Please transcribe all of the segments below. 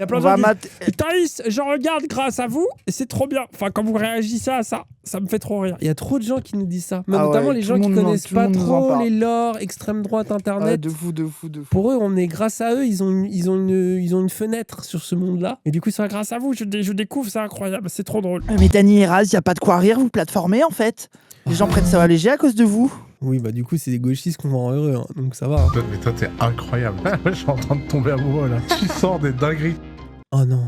Il y a plein On de gens va qui disent Thaïs, je regarde grâce à vous et c'est trop bien. Enfin, quand vous réagissez à ça, ça me fait trop rire. Il y a trop de gens qui nous disent ça. Mais notamment les gens qui connaissent pas trop les lores, extrême droite, internet. De fou. Pour eux, grâce à eux, ils ont une fenêtre sur ce monde-là. Et du coup, c'est grâce à vous, je découvre, c'est incroyable, c'est trop drôle. Mais Dany et Raz, y a pas de quoi rire, vous plateformez en fait. Les gens prennent ça léger à cause de vous. Oui, bah du coup, c'est des gauchistes qu'on rend heureux, hein, donc ça va. Mais toi, t'es incroyable. Je suis en train de tomber amoureux, là. Tu sors des dingueries. Oh non.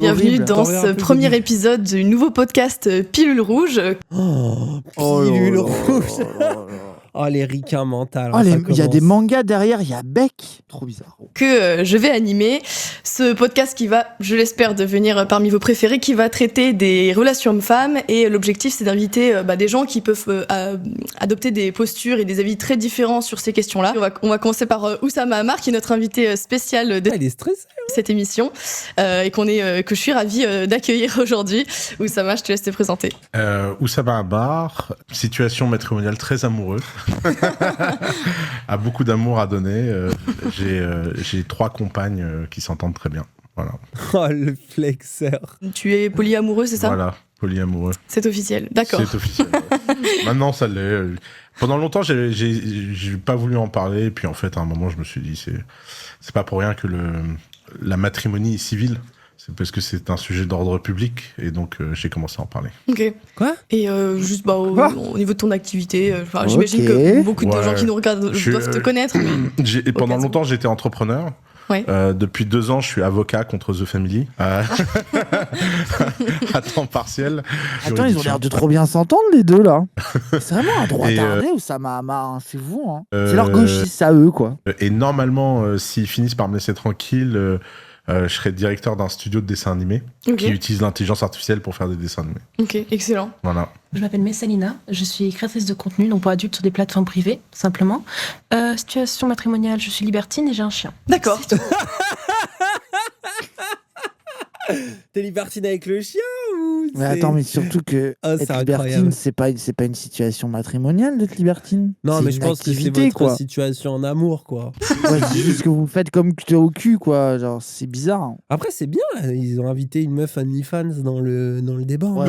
Bienvenue dans ce premier épisode du nouveau podcast Pilule Rouge. Pilule Rouge. Oh, les ricains mentales. Il y a des mangas derrière, il y a Beck. Trop bizarre. Que je vais animer. Ce podcast qui va, je l'espère, devenir parmi vos préférés, qui va traiter des relations hommes-femmes. Et l'objectif, c'est d'inviter des gens qui peuvent adopter des postures et des avis très différents sur ces questions-là. On va commencer par Oussama Ammar, qui est notre invité spécial de Elle est stressée, cette émission. Et que je suis ravie d'accueillir aujourd'hui. Oussama, je te laisse te présenter. Oussama Ammar, situation matrimoniale très amoureuse. A beaucoup d'amour à donner. J'ai 3 compagnes qui s'entendent très bien. Voilà. Oh, le flexeur. Tu es polyamoureux, c'est ça ? Voilà, polyamoureux. C'est officiel, d'accord. C'est officiel. Maintenant, ça l'est. Pendant longtemps, j'ai pas voulu en parler. Et puis, en fait, à un moment, je me suis dit, c'est pas pour rien que la matrimonie est civile. C'est parce que c'est un sujet d'ordre public et donc j'ai commencé à en parler. Ok. Quoi ? Et juste au niveau de ton activité, j'imagine que beaucoup de gens qui nous regardent doivent te connaître. Mais... Pendant longtemps, j'étais entrepreneur. Ouais. Depuis 2 ans, je suis avocat contre The Family. À temps partiel. Attends, ils ont l'air de trop bien s'entendre les deux là. C'est vraiment un droit tardé Oussama Ammar, hein. C'est vous. Hein. C'est leur gauchiste à eux quoi. Et normalement, s'ils finissent par me laisser tranquille... je serai directeur d'un studio de dessin animé qui utilise l'intelligence artificielle pour faire des dessins animés. Ok, excellent. Voilà. Je m'appelle Messalina, je suis créatrice de contenu donc pour adultes sur des plateformes privées, simplement. Situation matrimoniale, je suis libertine et j'ai un chien. D'accord. T'es libertine avec le chien ou Mais attends, mais surtout que être libertine, c'est pas une situation matrimoniale d'être libertine. Non, mais je pense que c'est votre quoi. situation en amour, quoi. Ouais, c'est juste que vous faites comme au cul, quoi. Genre, c'est bizarre. Hein. Après, c'est bien. Ils ont invité une meuf OnlyFans dans le débat. Ouais,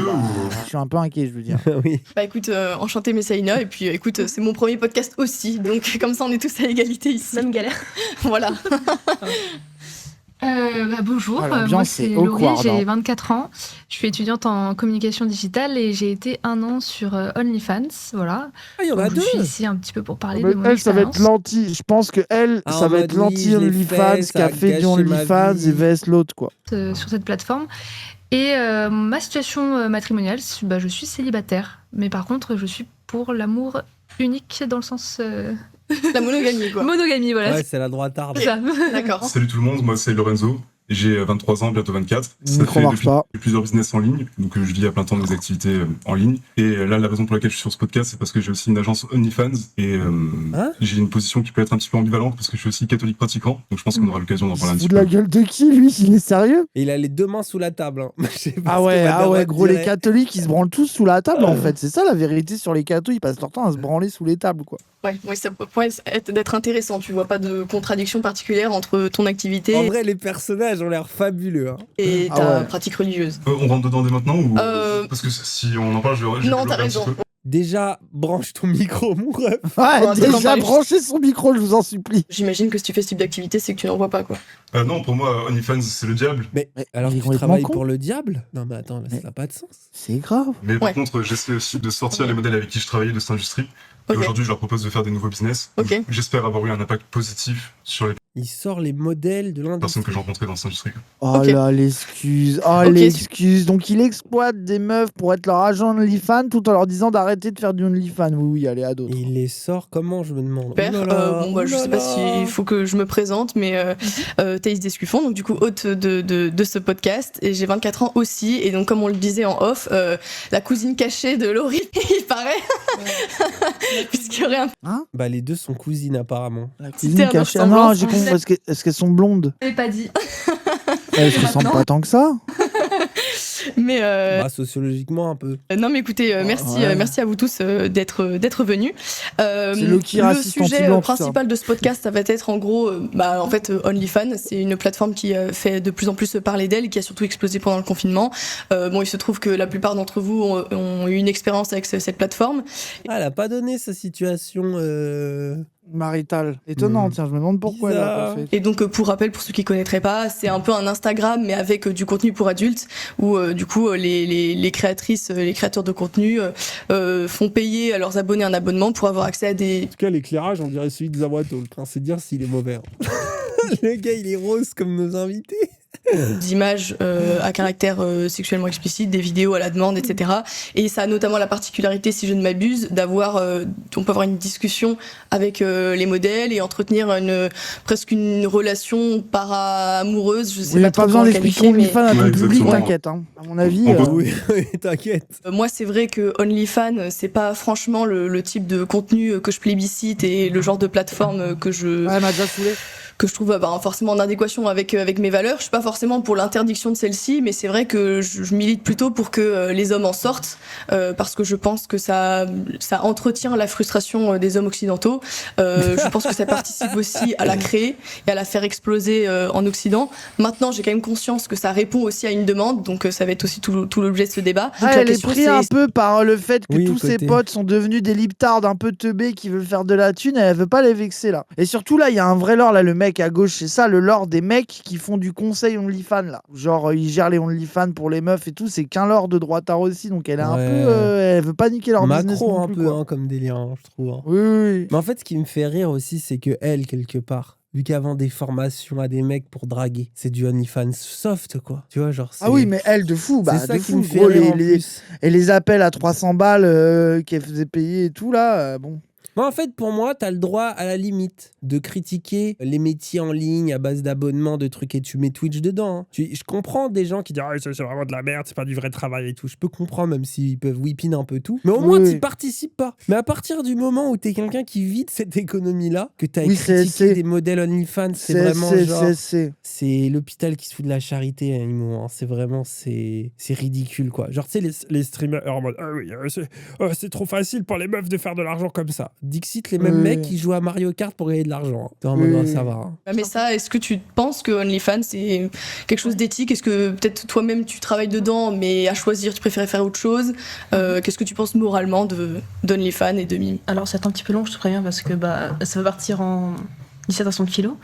je suis un peu inquiet, je veux dire. Oui. Bah écoute, enchantée Messalina, et puis écoute, c'est mon premier podcast aussi, donc comme ça on est tous à égalité ici. Même galère. Voilà. Bonjour, Ah, moi c'est Laurie, awkward, j'ai 24 ans, je suis étudiante en communication digitale et j'ai été 1 an sur OnlyFans, voilà. Ah, il y en a Donc, 2. je suis ici un petit peu pour parler Mais de mon elle, ça va être expérience. l'anti. Je pense que elle, Ah, ça en va mode, être l'anti oui, je l'ai OnlyFans fait, qui ça a a fait du gâché ma OnlyFans vie. et vs l'autre, quoi. Sur cette plateforme. Et ma situation matrimoniale, je suis célibataire, mais par contre je suis pour l'amour unique dans le sens... La monogamie, quoi. Monogamie, voilà. Ouais, c'est la droitarde. C'est ça. D'accord. Salut tout le monde, moi c'est Lorenzo. J'ai 23 ans, bientôt 24. Le micro marche pas. J'ai plusieurs business en ligne, donc je vis à plein temps de mes activités en ligne. Et là, la raison pour laquelle je suis sur ce podcast, c'est parce que j'ai aussi une agence OnlyFans et j'ai une position qui peut être un petit peu ambivalente parce que je suis aussi catholique pratiquant. Donc je pense qu'on aura l'occasion d'en parler un Il petit fout de la peu. gueule de qui, lui? Il est sérieux? Et il a les 2 mains sous la table. Hein. Je sais pas Ah ce que ouais, ma daronne gros, les dirait. catholiques, ils se branlent tous sous la table, en fait. C'est ça la vérité sur les cathos, ils passent leur temps à se branler sous les tables, quoi. Ouais, ça pourrait d'être intéressant. Tu vois pas de contradiction particulière entre ton activité En vrai, les personnages ont l'air fabuleux. Hein. et Ah ta ouais. pratique religieuse. On rentre dedans dès maintenant ou parce que si on en parle, je vais Non, développer t'as un petit raison. peu. Déjà, branche ton micro, mon ref. Ouais, va peut-être en déjà, parler. branchez son micro, je vous en supplie. J'imagine que si tu fais ce type d'activité, c'est que tu n'en vois pas, quoi. Non, pour moi, OnlyFans, c'est le diable. Mais alors il est tu complètement travailles con. pour le diable? Non, mais attends, là, ça Mais- n'a pas de sens. C'est grave. Mais par Ouais. contre, j'essaie aussi de sortir les modèles avec qui je travaillais de cette industrie. Et Ok. aujourd'hui, je leur propose de faire des nouveaux business. Ok. Donc, j'espère avoir eu un impact positif sur les Il sort les modèles de personnes l'industrie. que j'ai rencontrées dans cette industrie. Oh Ok. là, l'excuse. Oh, Ok, l'excuse. Donc, il exploite des meufs pour être leur agent OnlyFans tout en leur disant d'arrêter de faire du OnlyFans. Oui, allez, à d'autres. Et il les sort comment, je me demande. Super. Oh là là, Bon, bah, je oh là sais pas là. s'il faut que je me présente, mais Thaïs Descuffon, donc du coup hôte de ce podcast, et j'ai 24 ans aussi, et donc comme on le disait en off, la cousine cachée de Laurie, il paraît, puisqu'il y aurait un... Bah, les 2 sont cousines, apparemment. La C'était cuisine un cachée. ressemblance. Non, j'ai compris. Est-ce qu'elles sont blondes? Je l'ai pas dit. Elles se ressemblent pas tant que ça. Mais sociologiquement un peu. Non mais écoutez, merci à vous tous d'être venus. Le sujet principal de ce podcast, ça va être en gros, en fait, OnlyFans, c'est une plateforme qui fait de plus en plus parler d'elle et qui a surtout explosé pendant le confinement. Il se trouve que la plupart d'entre vous ont eu une expérience avec cette plateforme. Elle a pas donné sa situation maritale. Étonnant, tiens, je me demande pourquoi elle a pas fait. Et donc, pour rappel, pour ceux qui connaîtraient pas, c'est un peu un Instagram, mais avec du contenu pour adultes, où du coup, les créatrices, les créateurs de contenu font payer à leurs abonnés un abonnement pour avoir accès à des... En tout cas, l'éclairage, on dirait celui de Zawato. C'est dire s'il est mauvais. Le gars, il est rose comme nos invités. Des images à caractère sexuellement explicite, des vidéos à la demande, etc. Et ça a notamment la particularité, si je ne m'abuse, on peut avoir une discussion avec les modèles et entretenir presque une relation para-amoureuse. Je sais pas besoin d'expliquer OnlyFans à ton public, t'inquiète. À mon avis. Oui, t'inquiète. Moi, c'est vrai que OnlyFans, c'est pas franchement le type de contenu que je plébiscite et le genre de plateforme que je... Ouais, m'a déjà saoulé. Que je trouve forcément en adéquation avec mes valeurs. Je suis pas forcément pour l'interdiction de celle-ci, mais c'est vrai que je milite plutôt pour que les hommes en sortent, parce que je pense que ça entretient la frustration des hommes occidentaux. Je pense que ça participe aussi à la créer et à la faire exploser en Occident. Maintenant, j'ai quand même conscience que ça répond aussi à une demande, donc ça va être aussi tout l'objet de ce débat. Donc, elle est prise un peu par le fait que tous ses potes sont devenus des libtards un peu teubés qui veulent faire de la thune, et elle veut pas les vexer là. Et surtout là, il y a un vrai lore là, le mec à gauche, c'est ça le lore des mecs qui font du conseil OnlyFans là. Genre ils gèrent les OnlyFans pour les meufs et tout, c'est qu'un lore de droitard aussi, donc elle est un peu elle veut pas niquer leur business non plus, un peu comme délire, je trouve. Oui. Mais en fait, ce qui me fait rire aussi, c'est que elle, quelque part, vu qu'elle vend des formations à des mecs pour draguer, c'est du OnlyFans soft, quoi. Tu vois, genre. Ah oui, mais elle de fou, c'est ça de qui fou. me fait rire et les appels à 300 balles qu'elle faisait payer et tout là, bon. Moi, en fait, pour moi, t'as le droit, à la limite, de critiquer les métiers en ligne à base d'abonnements, de trucs, et tu mets Twitch dedans. Hein. Je comprends des gens qui disent « c'est vraiment de la merde, c'est pas du vrai travail et tout ». Je peux comprendre, même s'ils peuvent whippin un peu tout. Mais au moins, t'y participes pas. Mais à partir du moment où t'es quelqu'un qui vit de cette économie-là, que t'as critiqué des modèles OnlyFans, c'est vraiment genre... C'est l'hôpital qui se fout de la charité, hein, Imo. Hein. C'est vraiment... C'est ridicule, quoi. Genre, tu sais, les streamers en mode « Ah oui, c'est trop facile pour les meufs de faire de l'argent comme ça ». Dixit, les mêmes mecs qui jouent à Mario Kart pour gagner de l'argent. Hein. En mode, ça va. Hein. Mais ça, est-ce que tu penses que OnlyFans, c'est quelque chose d'éthique ? Est-ce que peut-être toi-même, tu travailles dedans, mais à choisir, tu préférais faire autre chose ? Qu'est-ce que tu penses moralement d'OnlyFans et de Mime ? Alors, c'est un petit peu long, je te préviens, parce que ça va partir en dissertation de philo.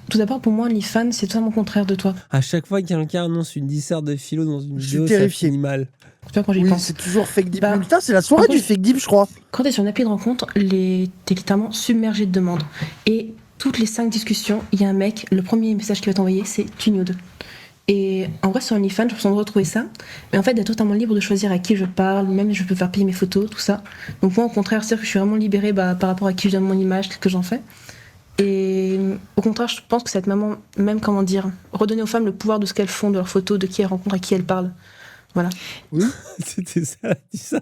Tout d'abord, pour moi, OnlyFans, c'est totalement contraire de toi. À chaque fois que quelqu'un annonce une disserte de philo dans une vidéo, ça finit mal. Quand j'y pense. C'est toujours fake deep. Putain, c'est la soirée du fake deep, je crois. Quand t'es sur une appli de rencontre, t'es littéralement submergé de demandes. Et toutes les 5 discussions, il y a un mec, le premier message qu'il va t'envoyer, c'est tu nude. Et en vrai, sur OnlyFans, j'ai l'impression de retrouver ça. Mais en fait, d'être totalement libre de choisir à qui je parle, même je peux faire payer mes photos, tout ça. Donc moi, au contraire, c'est-à-dire que je suis vraiment libérée par rapport à qui je donne mon image, ce que j'en fais. Et au contraire, je pense que ça va être même comment dire, redonner aux femmes le pouvoir de ce qu'elles font, de leurs photos, de qui elles rencontrent, à qui elles parlent. Voilà. Oui. C'était ça, elle a dit ça.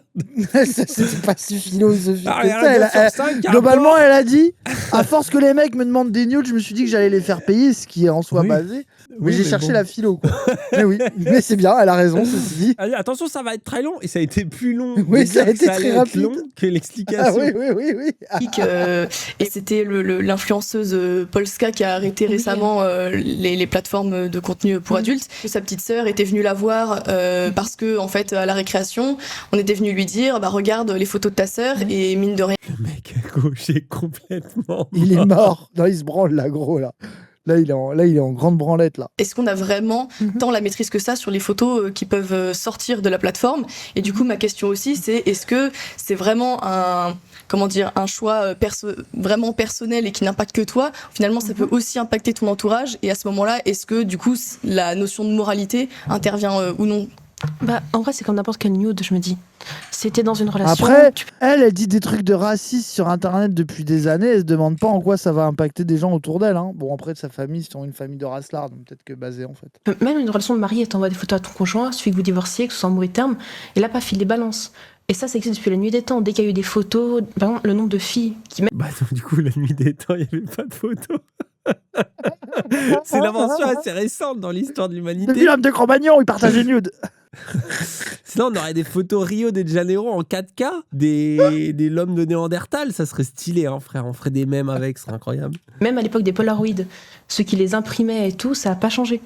C'est pas si philosophique que ça. Globalement, elle a dit, à force que les mecs me demandent des nudes, je me suis dit que j'allais les faire payer, ce qui est en soi basé. Mais j'ai cherché la philo, quoi. Mais c'est bien, elle a raison, ceci dit. Allez, attention, ça va être très long, et ça a été plus long. Oui, ça a été très rapide. Long que l'explication. Oui. Et c'était l'influenceuse Polska qui a arrêté récemment les plateformes de contenu pour adultes. Sa petite sœur était venue la voir parce que, en fait, à la récréation, on était venu lui dire regarde les photos de ta sœur, et mine de rien. Le mec à gauche est complètement. Il est mort. Non, il se branle là, gros, là. Là, il est en grande branlette, là. Est-ce qu'on a vraiment tant la maîtrise que ça sur les photos qui peuvent sortir de la plateforme ? Et du coup, ma question aussi, c'est est-ce que c'est vraiment un choix vraiment personnel et qui n'impacte que toi ? Finalement, ça peut aussi impacter ton entourage. Et à ce moment-là, est-ce que, du coup, la notion de moralité intervient ou non ? En vrai, c'est comme n'importe quel nude, je me dis. C'était dans une relation... Après, elle dit des trucs de racisme sur Internet depuis des années. Elle se demande pas en quoi ça va impacter des gens autour d'elle. Hein. Bon, après, de sa famille, ils sont une famille de racelards, donc peut-être que basé, en fait. Même une relation de mari, elle t'envoie des photos à ton conjoint, suffit que vous divorciez, que ce soit en mauvais termes, et là, pas fil des balances. Et ça existe depuis la nuit des temps. Dès qu'il y a eu des photos, par exemple, le nombre de filles qui... Donc, du coup, la nuit des temps, il n'y avait pas de photos. C'est une invention assez récente dans l'histoire de l'humanité. Depuis l'homme de Cro-Magnon, il partageait nude. Sinon, on aurait des photos Rio de Janeiro en 4K des l'homme de Néandertal. Ça serait stylé, hein, frère. On ferait des mèmes avec, ce serait incroyable. Même à l'époque des Polaroids, ceux qui les imprimaient et tout, ça n'a pas changé.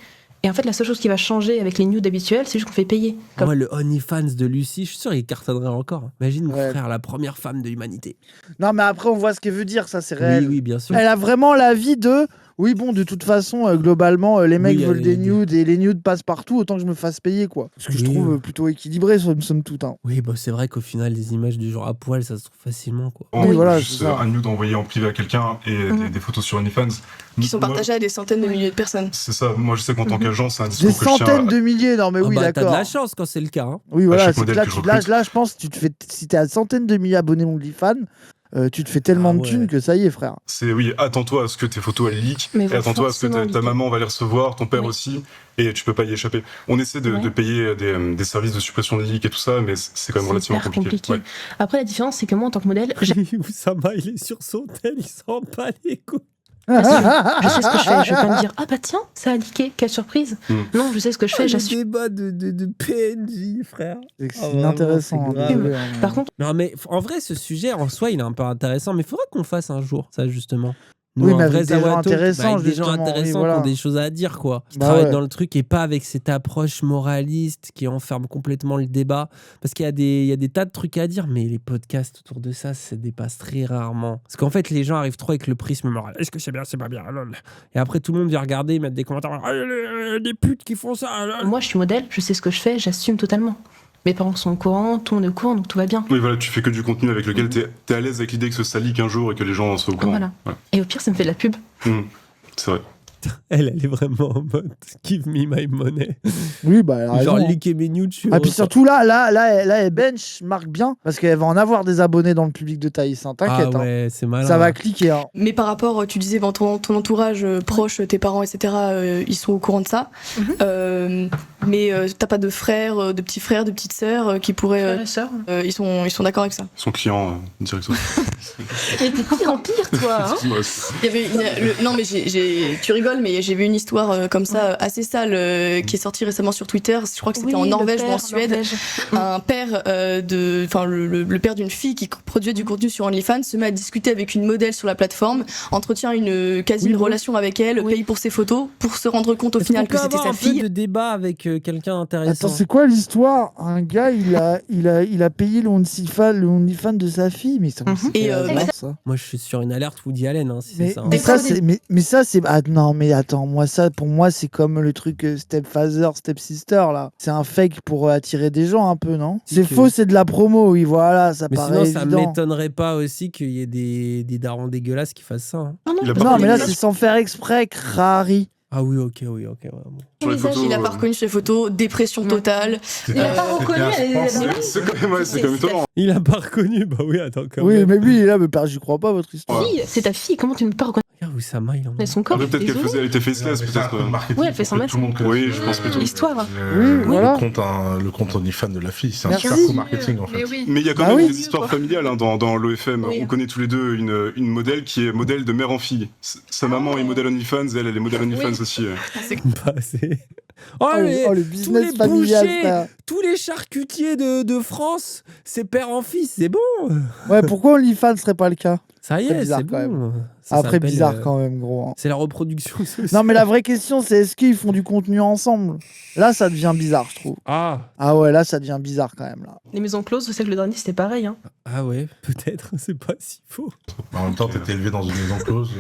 Et en fait, la seule chose qui va changer avec les nudes habituels, c'est juste qu'on fait payer. Moi, le OnlyFans de Lucie, je suis sûr, il cartonnerait encore. Imagine, mon frère, la première femme de l'humanité. Non, mais après, on voit ce qu'elle veut dire, ça, c'est réel. Oui, bien sûr. Elle a vraiment la vie de... Oui, bon, de toute façon, globalement, les mecs veulent des nudes et les nudes passent partout, autant que je me fasse payer, quoi. Ce que je trouve plutôt équilibré, somme toute. Hein. Oui, bah c'est vrai qu'au final, les images du genre à poil, ça se trouve facilement, quoi. Oui, voilà, juste un nude envoyé en privé à quelqu'un et des photos sur OnlyFans. Qui sont partagées à des centaines de milliers de personnes. C'est ça. Moi, je sais qu'en tant qu'agent, c'est un discours Des que je tiens centaines de milliers, non mais oui, T'as d'accord. de la chance quand c'est le cas. Hein. Oui, voilà, chaque c'est que modèle là, que je recrute. là, je pense, si t'es à centaines de milliers d'abonnés OnlyFans, tu te fais tellement de thunes que ça y est, frère. Oui, attends-toi à ce que tes photos elles leak, Mais et attends-toi à ce que forcément ta leaker. maman va les recevoir, ton père aussi, et tu peux pas y échapper. On essaie de payer des services de suppression des leaks et tout ça, mais c'est quand même relativement hyper compliqué. Ouais. Après, la différence, c'est que moi, en tant que modèle, Oussama, il est sur son tel, il s'en bat les couilles. je sais ce que je fais. Je vais pas me dire, ah bah tiens, ça a leaké, quelle surprise. Non, je sais ce que je fais, Le j'assume. débat de PNJ, frère. C'est inintéressant. c'est grave. Désolé, hein. Par contre, Non, mais en vrai, ce sujet, en soi, il est un peu intéressant, mais il faudrait qu'on fasse un jour, ça, justement. Oui, un mais vrai avec des gens Zawato, intéressants, avec des gens justement, oui, intéressants voilà. qui ont des choses à dire, quoi. Qui Bah travaillent ouais. dans le truc et pas avec cette approche moraliste qui enferme complètement le débat. Parce qu'il y a des tas de trucs à dire, mais les podcasts autour de ça dépasse très rarement. Parce qu'en fait, les gens arrivent trop avec le prisme moral. Est-ce que c'est bien, c'est pas bien, lol. Et après, tout le monde vient regarder, mettre des commentaires. Ah, des putes qui font ça, lol. moi, je suis modèle, je sais ce que je fais, j'assume totalement. Mes parents sont au courant, tout le monde est au courant, donc tout va bien. Oui, voilà, tu fais que du contenu avec lequel t'es à l'aise avec l'idée que ça leak un jour et que les gens en soient au courant. Voilà. Ouais. Et au pire, ça me fait de la pub. C'est vrai. Elle est vraiment en mode give me my money. Oui, bah, elle a Genre, raison. liker mes nudes, je suis Ah, puis heureux, surtout là, elle benchmark bien parce qu'elle va en avoir des abonnés dans le public de Thaïs. Hein. T'inquiète, Ah ouais, c'est malin. ça va cliquer. Hein. Mais par rapport, tu disais, ton entourage proche, tes parents, etc., ils sont au courant de ça. Mais t'as pas de frères, de petits frères, de petites sœurs qui pourraient. Frères et sœurs. Ils sont d'accord avec ça. Son client, directement. Et t'es pire en pire, toi. Hein. Il y avait non, mais tu rigoles, mais j'ai vu une histoire comme ça, assez sale, qui est sortie récemment sur Twitter. Je crois que c'était en Norvège ou en Suède. Un père le père d'une fille qui produisait du contenu sur OnlyFans se met à discuter avec une modèle sur la plateforme, entretient une relation avec elle, paye pour ses photos, pour se rendre compte au final que c'était sa fille. Un peu de débat avec quelqu'un intéressant. Attends, c'est quoi l'histoire? Un gars, il a payé le OnlyFans de sa fille, mais ça. Et ça. Moi, je suis sur une alerte Woody Allen, hein, si c'est ça. hein. Mais ça, c'est. Ah, non, mais attends, pour moi, c'est comme le truc Stepfather, Stepsister, là. C'est un fake pour attirer des gens un peu, non? C'est faux, c'est de la promo, oui, voilà, ça Mais paraît sinon, ça évident. m'étonnerait pas aussi qu'il y ait des darons dégueulasses qui fassent ça. hein. Non, mais là, c'est sans faire exprès, crari. Ah oui, ok, ouais, bon. Sur les photos, il a pas reconnu ses photos, dépression totale. Il a pas reconnu, c'est quand même étonnant. Il a pas reconnu, bah oui, attends, quand Oui, même. mais lui, il est là, mais père, j'y crois pas, votre histoire. Ouais. c'est ta fille, comment tu ne peux pas reconnaître Regarde Oussama, il en a. son corps? Après, peut-être il est qu'elle était faceless, peut-être. Ouais, elle fait 100 mètres. Oui, je pense plutôt. L'histoire. voilà. Le compte OnlyFans de la fille, c'est un Merci. super coup marketing en fait. Mais oui. Mais il y a quand Bah même oui. des histoires familiales hein, dans l'OFM. Oui. On connaît tous les deux une modèle qui est modèle de mère en fille. Sa maman est modèle OnlyFans et elle est modèle OnlyFans aussi. Bah, c'est... Oh, Le tous business les familial, bouchers, frère. tous les charcutiers de France, c'est père en fils, c'est bon. Ouais, pourquoi OnlyFans serait pas le cas? Ça y C'est est, bizarre, c'est quand bon. Ça Après, s'appelle, bizarre quand même, gros. hein. C'est la reproduction sociale. Non, mais la vraie question, c'est est-ce qu'ils font du contenu ensemble? Là, ça devient bizarre, je trouve. Ah Ah ouais, là, ça devient bizarre quand même, là. Les maisons closes, je sais que le dernier, c'était pareil. Hein. Ah ouais, peut-être, c'est pas si faux. En même temps, t'étais élevé dans une maison close.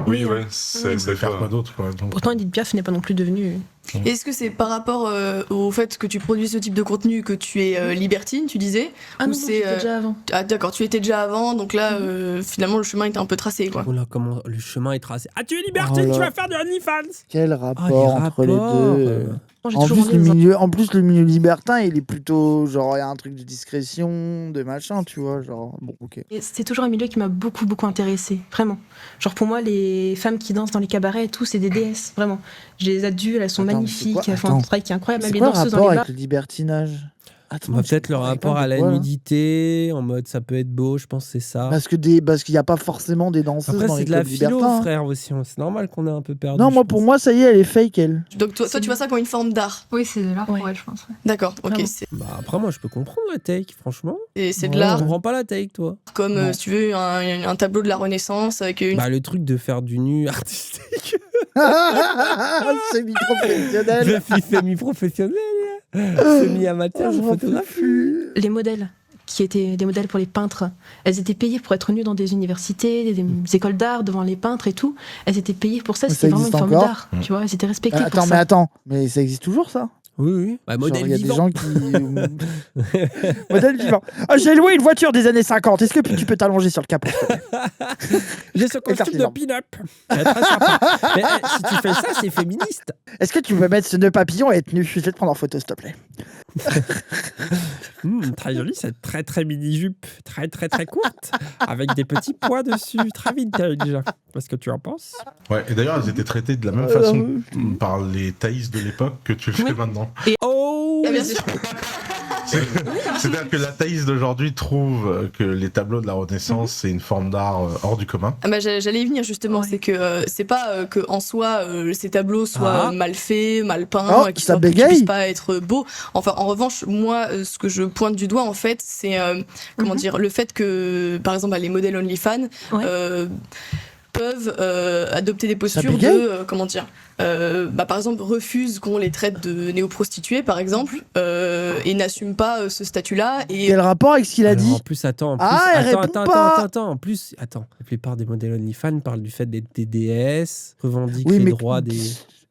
Oui, ouais, Tu c'est voulais faire quoi d'autre quoi. Donc, Pourtant, Edith Piaf n'est pas non plus devenue. Est-ce que c'est par rapport au fait que tu produis ce type de contenu que tu es libertine, tu disais? Ah Ou non, c'est, c'était déjà avant. Ah d'accord, tu étais déjà avant, donc là, finalement, le chemin était un peu tracé, quoi. Oh là, comment le chemin est tracé. Ah, tu es libertine, Oh là. tu vas faire du OnlyFans. Quel rapport entre les deux? J'ai En toujours plus, envie de- en plus, le milieu libertin, il est plutôt genre, il y a un truc de discrétion, de machin, tu vois, genre, bon, ok. Et c'est toujours un milieu qui m'a beaucoup, beaucoup intéressée, vraiment. Genre pour moi, les femmes qui dansent dans les cabarets et tout, c'est des déesses, vraiment. J'ai les adultes, elles sont Attends, mais c'est magnifiques, quoi elles font un Attends. travail qui est incroyable, même C'est les quoi le danseuses dans rapport les bars. avec le libertinage? Attends, peut-être le rapport à la nudité, en mode ça peut être beau, je pense que c'est ça. Parce qu'il n'y a pas forcément des danseuses Après, dans c'est les de la clubs philo, libertins. frère, aussi. C'est normal qu'on ait un peu perdu. Non, pour moi, ça y est, elle est fake, elle. Donc toi, tu vois ça comme une forme d'art. Oui, c'est de l'art pour elle, je pense. Ouais. D'accord, ok. Vraiment. Bah, après, moi, je peux comprendre la take, franchement. Et c'est de Je l'art comprends pas la take, toi. comme, si tu veux, un tableau de la Renaissance avec une... Bah, le truc de faire du nu artistique. Semi-professionnel. Semi-professionnel. Semi-amateur, J'en peux photographe. plus. Les modèles, qui étaient des modèles pour les peintres, elles étaient payées pour être nues dans des universités, des écoles d'art, devant les peintres et tout. Elles étaient payées pour ça, Mais c'était ça vraiment une existe forme encore d'art. Tu vois, elles étaient respectées pour ça. Mais ça existe toujours, ça? Oui, oui. Bah, modèle Il y a vivant. des gens qui... modèle vivant. Ah, j'ai loué une voiture des années 50. Est-ce que tu peux t'allonger sur le capot? J'ai ce costume de pin-up. C'est très sympa. Mais si tu fais ça, c'est féministe. Est-ce que tu peux mettre ce nœud papillon et être nu? Je vais te prendre en photo, s'il te plaît. Très jolie, cette très très mini-jupe, très très très courte, avec des petits pois dessus, très vintage. Qu'est-ce que tu en penses? Ouais, et d'ailleurs, elles étaient traitées de la même façon par les Thaïs de l'époque que tu le fais maintenant. Et oh, Ah, bien sûr. C'est-à-dire que la Thaïs d'aujourd'hui trouve que les tableaux de la Renaissance, c'est une forme d'art hors du commun. Ah bah, j'allais y venir justement, c'est que c'est pas que en soi ces tableaux soient mal faits, mal peints, qu'ils puissent pas être beaux. Enfin, en revanche, moi, ce que je pointe du doigt en fait, c'est comment dire, le fait que, par exemple, les modèles OnlyFans peuvent adopter des postures de comment dire, par exemple refusent qu'on les traite de néo-prostituées par exemple et n'assument pas ce statut-là. Et quel rapport avec ce qu'il a dit? En plus, attends, en plus, attends, la plupart des modèles OnlyFans parlent du fait d'être des déesses, revendiquent les droits des...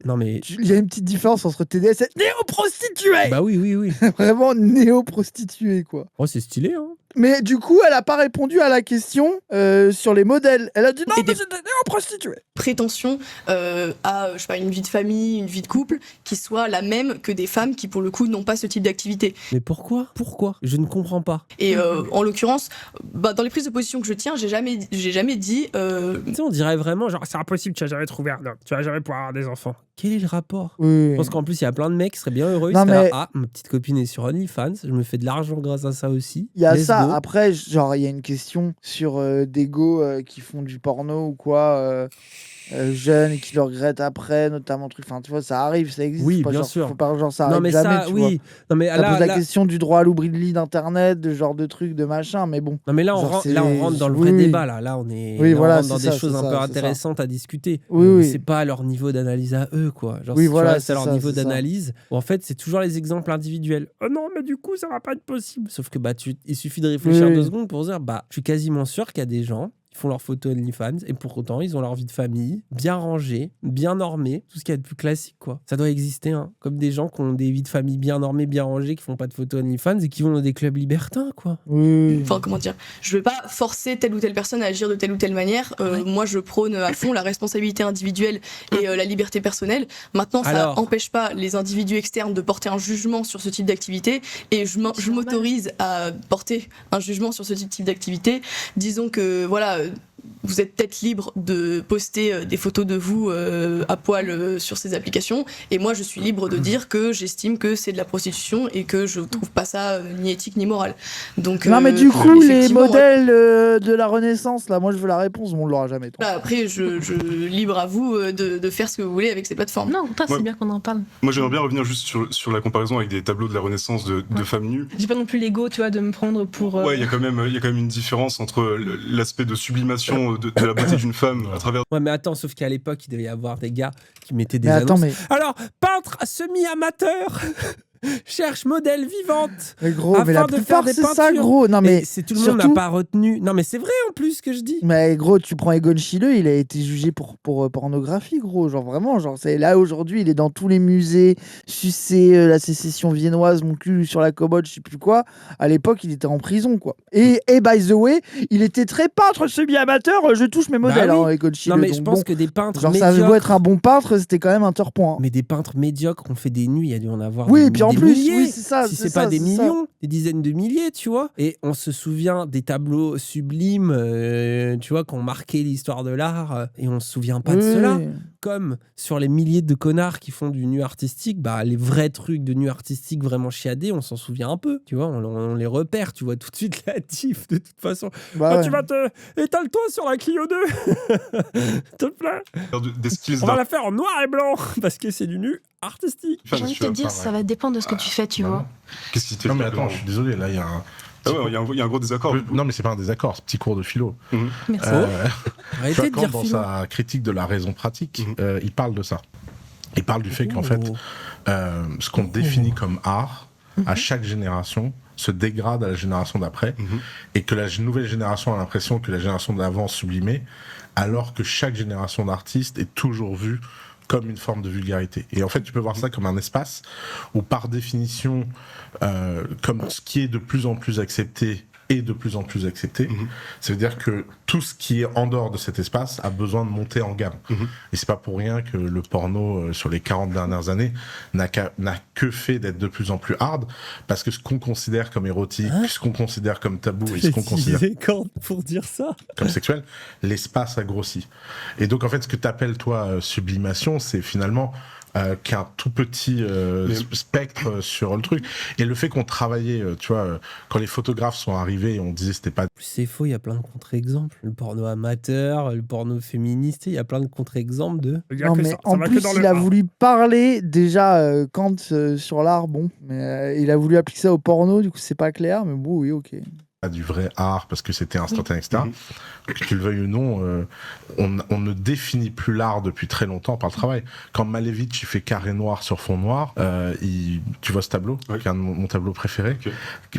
Non mais... Il y a une petite différence entre TDS et néo-prostituée. Bah oui. Vraiment néo-prostituée, quoi. Oh, c'est stylé, hein. Mais du coup, elle a pas répondu à la question sur les modèles. Elle a dit non, mais c'est des néo-prostituées. Prétention à, je sais pas, une vie de famille, une vie de couple qui soit la même que des femmes qui, pour le coup, n'ont pas ce type d'activité. Mais pourquoi? Je ne comprends pas. Et en l'occurrence, dans les prises de position que je tiens, j'ai jamais dit... Tu sais, on dirait vraiment, genre, c'est impossible, tu vas jamais trouver un homme, tu vas jamais pouvoir avoir des enfants. Quel est le rapport? Je pense qu'en plus, il y a plein de mecs qui seraient bien heureux. Ma petite copine est sur OnlyFans, je me fais de l'argent grâce à ça aussi. Il y a ça. Après, genre, il y a une question sur des go qui font du porno ou quoi, jeunes et qui le regrettent après, notamment truc. Enfin, tu vois, ça arrive, ça existe. Oui, pas bien genre, sûr. Faut pas genre ça arrive jamais. Tu vois. Non mais ça pose la question du droit à l'oubli d'internet, de genre de trucs, de machin. Mais bon. Non mais là, on rentre dans le vrai débat. Là, on est. on rentre dans des choses un peu intéressantes à discuter. C'est pas à leur niveau d'analyse à eux, quoi. Genre, c'est à leur niveau d'analyse. En fait, c'est toujours les exemples individuels. Oh non, mais du coup, ça va pas être possible. Sauf que il suffit de réfléchir 2 secondes pour se dire, je suis quasiment sûr qu'il y a des gens qui font leurs photos OnlyFans et pour autant ils ont leur vie de famille bien rangée, bien normée, tout ce qu'il y a de plus classique, quoi. Ça doit exister, hein. Comme des gens qui ont des vies de famille bien normées, bien rangées, qui font pas de photos OnlyFans et qui vont dans des clubs libertins, quoi. Enfin, comment dire, je veux pas forcer telle ou telle personne à agir de telle ou telle manière. Moi, je prône à fond la responsabilité individuelle et la liberté personnelle. Maintenant, ça empêche pas les individus externes de porter un jugement sur ce type d'activité et je m'autorise à porter un jugement sur ce type d'activité. Disons que, voilà, vous êtes peut-être libre de poster des photos de vous à poil sur ces applications et moi je suis libre de dire que j'estime que c'est de la prostitution et que je trouve pas ça ni éthique ni moral. Donc, non mais du coup les modèles de la Renaissance là, moi je veux la réponse, on l'aura jamais. Après je libre à vous de faire ce que vous voulez avec ces plateformes. Non, c'est bien qu'on en parle. Moi j'aimerais bien revenir juste sur la comparaison avec des tableaux de la Renaissance de femmes nues. J'ai pas non plus l'ego, tu vois, de me prendre pour... Ouais, il y a quand même une différence entre l'aspect de sublimation de la beauté d'une femme à travers... Ouais, mais attends, sauf qu'à l'époque, il devait y avoir des gars qui mettaient des annonces. Alors, peintre semi-amateur cherche modèle vivante. Mais gros, mais la plupart c'est ça, gros. Non mais c'est tout le monde n'a pas retenu. Non mais c'est vrai en plus ce que je dis. Mais gros, tu prends Egon Schiele, il a été jugé pour pornographie, gros. Genre vraiment, genre c'est là aujourd'hui, il est dans tous les musées, sucé la sécession viennoise, mon cul sur la commode, je sais plus quoi. À l'époque, il était en prison, quoi. Et by the way, il était très peintre semi-amateur. Je touche mes modèles, Egon Schiele. Non mais je pense que des peintres genre médiocres... ça veut être un bon peintre, c'était quand même un turpoint. Mais des peintres médiocres ont fait des nuits, il y a dû en avoir. Oui, et puis en des plus, milliers, oui, c'est ça, si c'est c'est pas ça, des c'est ça. millions, des dizaines de milliers, tu vois. Et on se souvient des tableaux sublimes, tu vois, qui ont marqué l'histoire de l'art, et on se souvient pas de cela. Oui. Comme sur les milliers de connards qui font du nu artistique, bah les vrais trucs de nu artistique vraiment chiadés, on s'en souvient un peu, tu vois, on les repère, tu vois tout de suite la diff de toute façon. Bah ouais. Tu vas te étale-toi sur la Clio 2, s'il te plaît. Des skills On va la faire en noir et blanc parce que c'est du nu artistique. J'ai envie de te dire, ça va dépendre de ce que tu fais, tu vois. Qu'est-ce qui te fait Non, mais faire attends, que- je suis désolé, là, il y a un. Ah ouais, il y a un gros désaccord. Non, mais c'est pas un désaccord, ce petit cours de philo. Merci. Tu Arrêtez vois, de quand dire dans philo. sa critique de la raison pratique, il parle de ça. Il parle du fait qu'en fait, ce qu'on définit comme art, à chaque génération, se dégrade à la génération d'après, et que la nouvelle génération a l'impression que la génération d'avant sublimait, alors que chaque génération d'artistes est toujours vue comme une forme de vulgarité. Et en fait, tu peux voir ça comme un espace où, par définition, comme ce qui est de plus en plus accepté est de plus en plus accepté, ça veut dire que tout ce qui est en dehors de cet espace a besoin de monter en gamme. Et c'est pas pour rien que le porno, sur les 40 dernières années, n'a que fait d'être de plus en plus hard, parce que ce qu'on considère comme érotique, ce qu'on considère comme tabou et ce qu'on considère pour dire ça. comme sexuel, l'espace a grossi. Et donc, en fait, ce que t'appelles, toi, sublimation, c'est finalement qu'un tout petit spectre sur le truc. Et le fait qu'on travaillait, tu vois, quand les photographes sont arrivés et on disait c'était pas... C'est faux, il y a plein de contre-exemples. Le porno amateur, le porno féministe, il y a plein de contre-exemples de... Non, mais en plus, il a voulu parler déjà Kant sur l'art, bon, mais il a voulu appliquer ça au porno, du coup, c'est pas clair, mais bon, oui, ok. du vrai art parce que c'était instantané, etc. Que tu le veuilles ou non, on ne définit plus l'art depuis très longtemps par le travail. Quand Malevich il fait carré noir sur fond noir, tu vois ce tableau, qui est un de mon tableau préféré,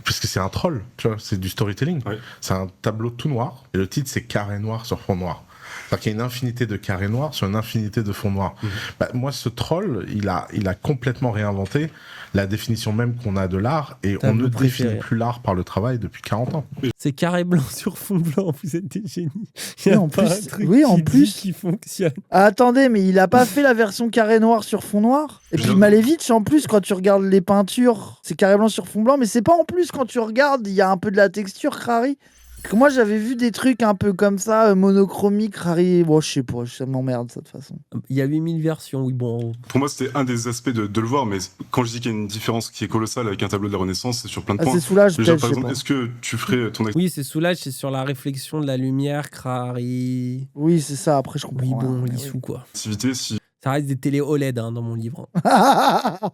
parce que c'est un troll, tu vois, c'est du storytelling. C'est un tableau tout noir et le titre c'est carré noir sur fond noir. C'est-à-dire qu'il y a une infinité de carrés noirs sur une infinité de fonds noirs. Bah, moi, ce troll, il a complètement réinventé la définition même qu'on a de l'art, et on ne définit plus l'art par le travail depuis 40 ans. C'est carré blanc sur fond blanc, vous êtes des génies. Oui, en plus, qui fonctionne. Ah, attendez, mais il a pas fait la version carré noir sur fond noir. Et puis Malevich, en plus, quand tu regardes les peintures, c'est carré blanc sur fond blanc, mais c'est pas en plus quand tu regardes, il y a un peu de la texture, Crary. Moi, j'avais vu des trucs un peu comme ça, monochromique, Crary. Bon, je sais pas, ça m'emmerde, ça, de toute façon. Il y a 8000 versions, oui, bon. Pour moi, c'était un des aspects de le voir, mais quand je dis qu'il y a une différence qui est colossale avec un tableau de la Renaissance, c'est sur plein de points. C'est Soulage, déjà, peut-être, par je sais exemple, pas. est-ce que tu ferais ton... Oui, c'est Soulage, c'est sur la réflexion de la lumière, Crary. Oui, c'est ça, après, je comprends. Oui, bon, lissou, quoi. Activité, si... Ça reste des télé OLED dans mon livre.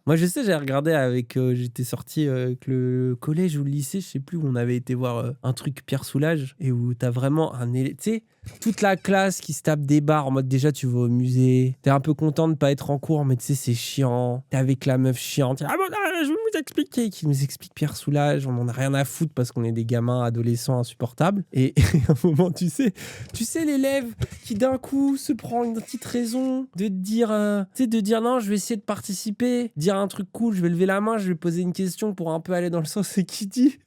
Moi, je sais, j'ai regardé avec. J'étais sorti avec le collège ou le lycée, je sais plus, où on avait été voir un truc Pierre Soulages, et où t'as vraiment un. Tu sais, toute la classe qui se tape des barres en mode déjà, tu vas au musée, t'es un peu content de pas être en cours, mais tu sais, c'est chiant. T'es avec la meuf chiante. Ah bon, je vais vous expliquer. Qui nous explique Pierre Soulages, on en a rien à foutre parce qu'on est des gamins adolescents insupportables. Et à un moment, tu sais, l'élève qui d'un coup se prend une petite raison de dire. De dire non, je vais essayer de participer, dire un truc cool, je vais lever la main, je vais poser une question pour un peu aller dans le sens, et qui dit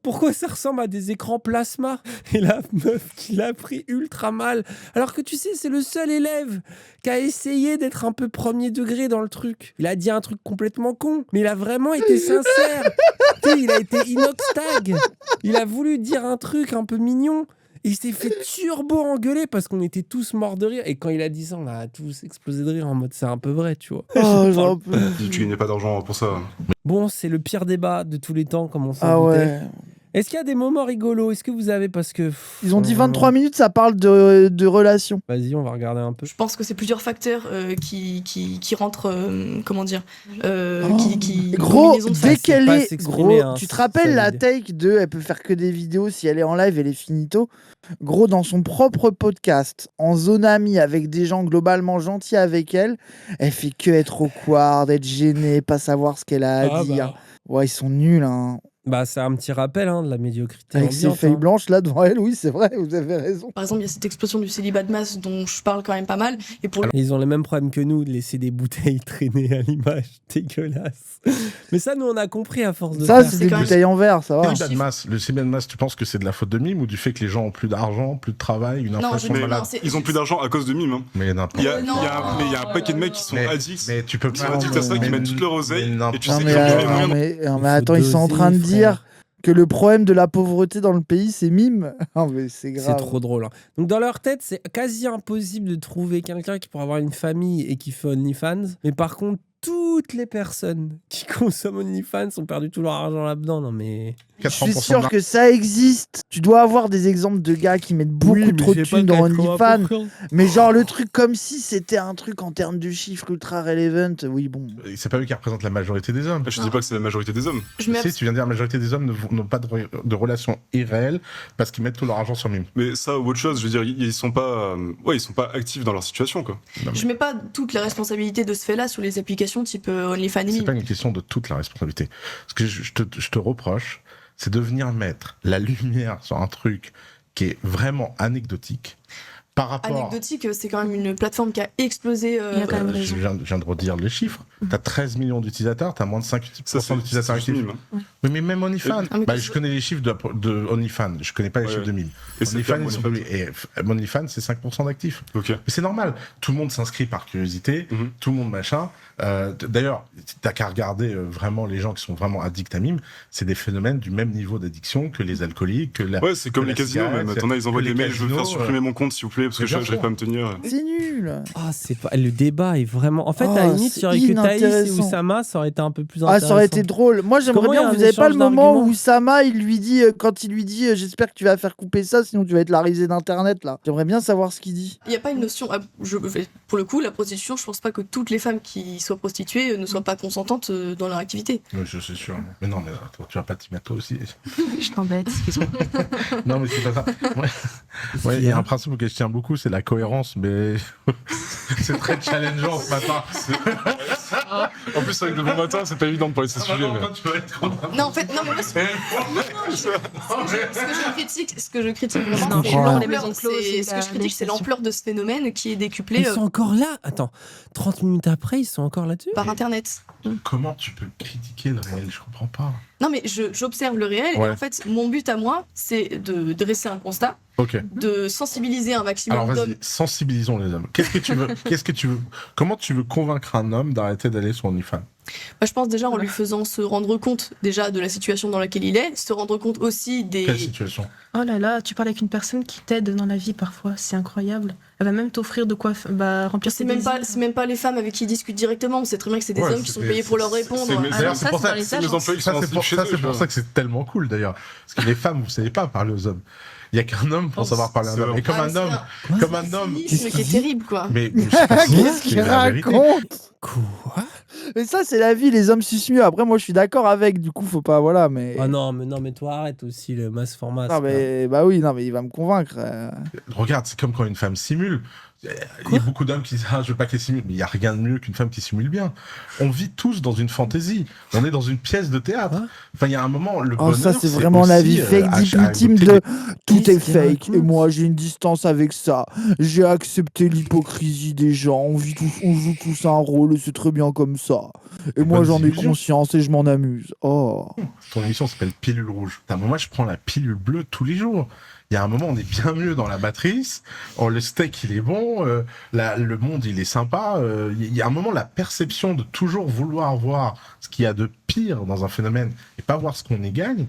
pourquoi ça ressemble à des écrans plasma, et la meuf qui l'a pris ultra mal, alors que tu sais, c'est le seul élève qui a essayé d'être un peu premier degré dans le truc. Il a dit un truc complètement con, mais il a vraiment été sincère. Il a été inox-tag, il a voulu dire un truc un peu mignon. Et il s'est fait turbo engueuler parce qu'on était tous morts de rire. Et quand il a dit ça, on a tous explosé de rire en mode c'est un peu vrai, tu vois. Oh, Tu gagnais pas d'argent pour ça. Bon, c'est le pire débat de tous les temps, comme on s'en Ah doutait. ouais. Est-ce qu'il y a des moments rigolos? Est-ce que vous avez, parce que... Ils ont dit 23 minutes, ça parle de relations. Vas-y, on va regarder un peu. Je pense que c'est plusieurs facteurs qui rentrent, comment dire, Gros, combinaison de dès qu'elle pas est... s'exprimer, Gros, hein, tu te ça rappelles la veut take de... Elle peut faire que des vidéos, si elle est en live, elle est finito. Gros, dans son propre podcast, en zone amie, avec des gens globalement gentils avec elle, elle fait que être awkward, être gênée, pas savoir ce qu'elle a à dire. Ouais, ils sont nuls, hein. Bah, c'est un petit rappel de la médiocrité Avec ses ambiante. feuilles blanches là devant elle, oui, c'est vrai, vous avez raison. Par exemple, il y a cette explosion du célibat de masse dont je parle quand même pas mal. Et pour Ils ont les mêmes problèmes que nous de laisser des bouteilles traîner à l'image. Dégueulasse. Mais ça, nous, on a compris à force de Ça, faire. c'est des bouteilles en verre, ça va. Le célibat de masse, tu penses que c'est de la faute de Mime ou du fait que les gens ont plus d'argent, plus de travail, une inflation malade? Ils ont plus d'argent à cause de Mime. Hein. Mais n'importe. Il y a un paquet de mecs qui sont addicts. Mais tu peux Ils sont addicts à ça, qui mettent toute leur oseille. Et tu sais qu'ils Non, mais attends, ils sont en train de dire que le problème de la pauvreté dans le pays, c'est Mime. Non, mais c'est grave. C'est trop drôle. Donc, dans leur tête, c'est quasi impossible de trouver quelqu'un qui pourrait avoir une famille et qui fait OnlyFans. Mais par contre, toutes les personnes qui consomment OnlyFans ont perdu tout leur argent là-dedans. Non, mais... Je suis sûr que ça existe. Tu dois avoir des exemples de gars qui mettent beaucoup trop de thunes dans OnlyFans. Mais genre le truc comme si c'était un truc en termes de chiffres ultra relevant. Oui, bon. C'est pas eux qui représentent la majorité des hommes. Je dis pas que c'est la majorité des hommes. Tu viens de dire la majorité des hommes n'ont pas de relations irréelles parce qu'ils mettent tout leur argent sur Mime. Mais ça ou autre chose, je veux dire, ils sont pas actifs dans leur situation, quoi. Je mets pas toute la responsabilité de ce fait-là sur les applications type OnlyFans. C'est pas une question de toute la responsabilité. Ce que je te reproche, c'est de venir mettre la lumière sur un truc qui est vraiment anecdotique. Par rapport... Anecdotique, c'est quand même une plateforme qui a explosé. Je viens de redire les chiffres. T'as 13 millions d'utilisateurs, t'as moins de 5% d'utilisateurs actifs. Oui, mais même OnlyFans. Je connais les chiffres de OnlyFans, je connais pas les chiffres de Mime. OnlyFans, c'est 5% d'actifs. Okay. Mais c'est normal. Tout le monde s'inscrit par curiosité, tout le monde machin. D'ailleurs, t'as qu'à regarder vraiment les gens qui sont vraiment addicts à Mime. C'est des phénomènes du même niveau d'addiction que les alcooliques, que la. Ouais, c'est comme les casinos même. Attendez, ils envoient des mails, je veux faire supprimer mon compte s'il vous plaît, parce que j'arrive pas à me tenir. C'est nul. Ah, c'est pas... Le débat est vraiment... En fait, à la limite, il y aurait que Thaïs et Oussama, ça aurait été un peu plus intéressant. Ah, ça aurait été drôle. Moi, j'aimerais bien, vous avez pas le moment où Oussama, quand il lui dit j'espère que tu vas faire couper ça, sinon tu vas être la risée d'internet là. J'aimerais bien savoir ce qu'il dit. Il n'y a pas une notion. Pour le coup, la prostitution, je pense pas que toutes les femmes qui soient prostituées ne soient pas consentantes dans leur activité. Oui, je suis sûr. Mais non, mais attends, tu vas pas t'y mettre toi aussi. Je t'embête, excuse-moi. Non, mais c'est pas ça. Ouais, il y a un principe auquel je tiens beaucoup, c'est la cohérence, mais c'est très challengeant ce matin. En plus, avec le bon matin, c'est pas évident de parler de ce sujet. Non, en fait, non, mais moi, ce que je critique vraiment, c'est l'ampleur de ce phénomène qui est décuplé. Ils sont encore là. Attends, 30 minutes après, ils sont encore là-dessus par Internet. Comment tu peux critiquer le réel? Je comprends pas. Non, mais j'observe le réel et en fait, mon but à moi, c'est de dresser un constat, de sensibiliser un maximum d'hommes. Alors vas-y, sensibilisons les hommes. Qu'est-ce que tu veux Comment tu veux convaincre un homme d'arrêter d'aller sur OnlyFans? Je pense déjà en lui faisant se rendre compte déjà de la situation dans laquelle il est, se rendre compte aussi des... Quelle situation? Oh là là, tu parles avec une personne qui t'aide dans la vie parfois, c'est incroyable. Elle va même t'offrir de quoi remplir ses désirs. C'est même pas les femmes avec qui ils discutent directement, on sait très bien que c'est des hommes qui sont payés pour leur répondre. C'est pour ça que c'est tellement cool d'ailleurs. Parce que les femmes, vous savez pas parler aux hommes. Il y a qu'un homme pour savoir parler à un homme. Et comme un homme... C'est qui est terrible, quoi. Mais qu'est-ce qu'il raconte? Quoi? Mais ça, c'est la vie, les hommes sucent mieux. Après, moi, je suis d'accord avec, du coup, faut pas, voilà, mais... Ah non, mais toi, arrête aussi le mass format. Non, mais, bah oui, non, mais il va me convaincre. Regarde, c'est comme quand une femme simule. Il y a beaucoup d'hommes qui disent je veux pas qu'elle simule, mais il y a rien de mieux qu'une femme qui simule bien. On vit tous dans une fantaisie, on est dans une pièce de théâtre. Enfin, il y a un moment, le bonheur, ça c'est vraiment la vie fake deep ultime de tout est fake et moi j'ai une distance avec ça. J'ai accepté l'hypocrisie des gens, on joue tous un rôle et c'est très bien comme ça. Et moi j'en ai conscience et je m'en amuse. Oh. Ton émission s'appelle Pilule rouge. Moi je prends la pilule bleue tous les jours. Il y a un moment, on est bien mieux dans la matrice. Le steak, il est bon. Le monde, il est sympa. Il y a un moment, la perception de toujours vouloir voir ce qu'il y a de pire dans un phénomène et pas voir ce qu'on y gagne,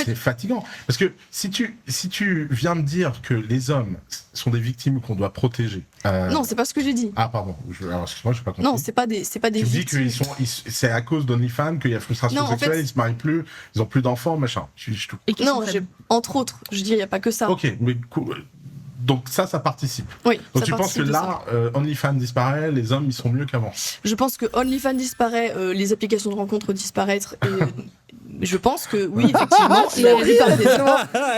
c'est fatigant. Parce que si tu viens me dire que les hommes sont des victimes qu'on doit protéger... Non, c'est pas ce que j'ai dit. Ah, pardon. Alors, excuse-moi, je n'ai pas compris. Non, c'est pas des victimes. Tu dis que c'est à cause d'OnlyFans qu'il y a frustration sexuelle, ils se marient plus, ils ont plus d'enfants, machin. Non, entre autres, je dis, il n'y a pas que ça. Ok, mais donc ça participe. Oui. Donc tu penses que là, OnlyFans disparaît, les hommes ils sont mieux qu'avant? Je pense que OnlyFans disparaît, les applications de rencontres disparaissent. je pense que oui, effectivement, la plupart des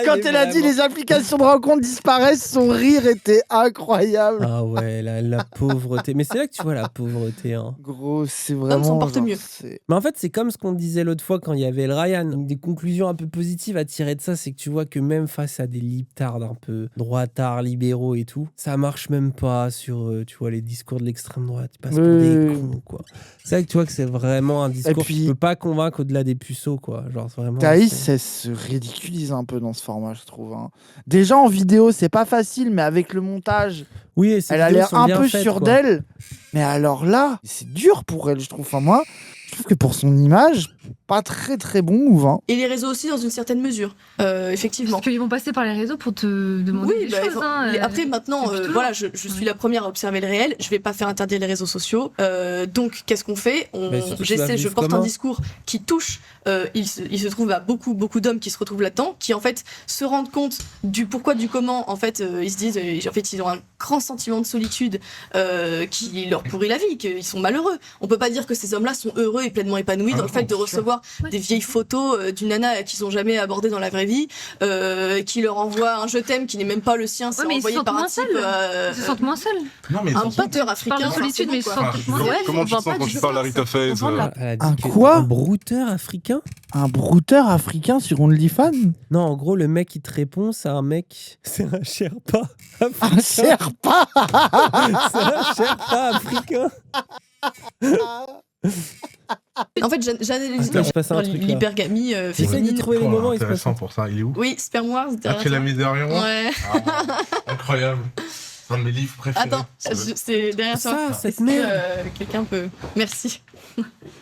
Quand elle a dit les applications de rencontre disparaissent, son rire était incroyable. Ah ouais, la pauvreté. Mais c'est là que tu vois la pauvreté. Hein. Gros, c'est L'homme vraiment. s'en porte genre, mieux. Mais en fait, c'est comme ce qu'on disait l'autre fois quand il y avait le Ryan. Une des conclusions un peu positives à tirer de ça, c'est que tu vois que même face à des libtards un peu droitards, libéraux et tout, ça marche même pas sur tu vois, les discours de l'extrême droite. Ils passent pour des cons, quoi. C'est vrai que tu vois que c'est vraiment un discours qui peut pas convaincre au-delà des puceaux, quoi. Genre, vraiment, Thaïs, elle se ridiculise un peu dans ce format, je trouve. Hein. Déjà en vidéo, c'est pas facile, mais avec le montage, oui, elle a l'air un peu sûre d'elle. Mais alors là, c'est dur pour elle, je trouve. Enfin, moi, je trouve que pour son image, pas très très bon move. Hein. Et les réseaux aussi, dans une certaine mesure, effectivement. Parce qu'ils vont passer par les réseaux pour te demander des choses. Après, maintenant, voilà, je suis la première à observer le réel. Je vais pas faire interdire les réseaux sociaux. Donc, qu'est-ce qu'on fait? Je porte un discours qui touche. Il se trouve à beaucoup d'hommes qui se retrouvent là-dedans, qui en fait se rendent compte du pourquoi, du comment. En fait, ils se disent, en fait, ils ont un grand sentiment de solitude qui leur pourrit la vie, qu'ils sont malheureux. On peut pas dire que ces hommes-là sont heureux et pleinement épanouis dans le fait de recevoir des vieilles photos d'une nana qu'ils ont jamais abordées dans la vraie vie, qui leur envoie un je t'aime qui n'est même pas le sien, c'est envoyé par un type. Ils se sentent moins seuls. Non, mais un batteur africain. Parle de solitude, mais ils se sentent moins seuls. Comment tu te sens quand tu parles à Rita Faze Un quoi? Un brouteur africain? Un brouteur africain sur OnlyFans? Non, en gros, le mec qui te répond, c'est un mec, c'est un Sherpa. Un Sherpa. C'est un Sherpa africain. En fait, j'analyse Attends, je passe un truc, là. l'hypergamie J'essaie de féminine. trouver les moments, il se passe. Intéressant pour ça. Il est où? Oui, Sperm Wars. Tu l'as mis derrière moi? Ouais. Incroyable. C'est un de mes livres préférés. Attends, c'est derrière Ça, toi. cette Est-ce que, merde. quelqu'un peut. Merci.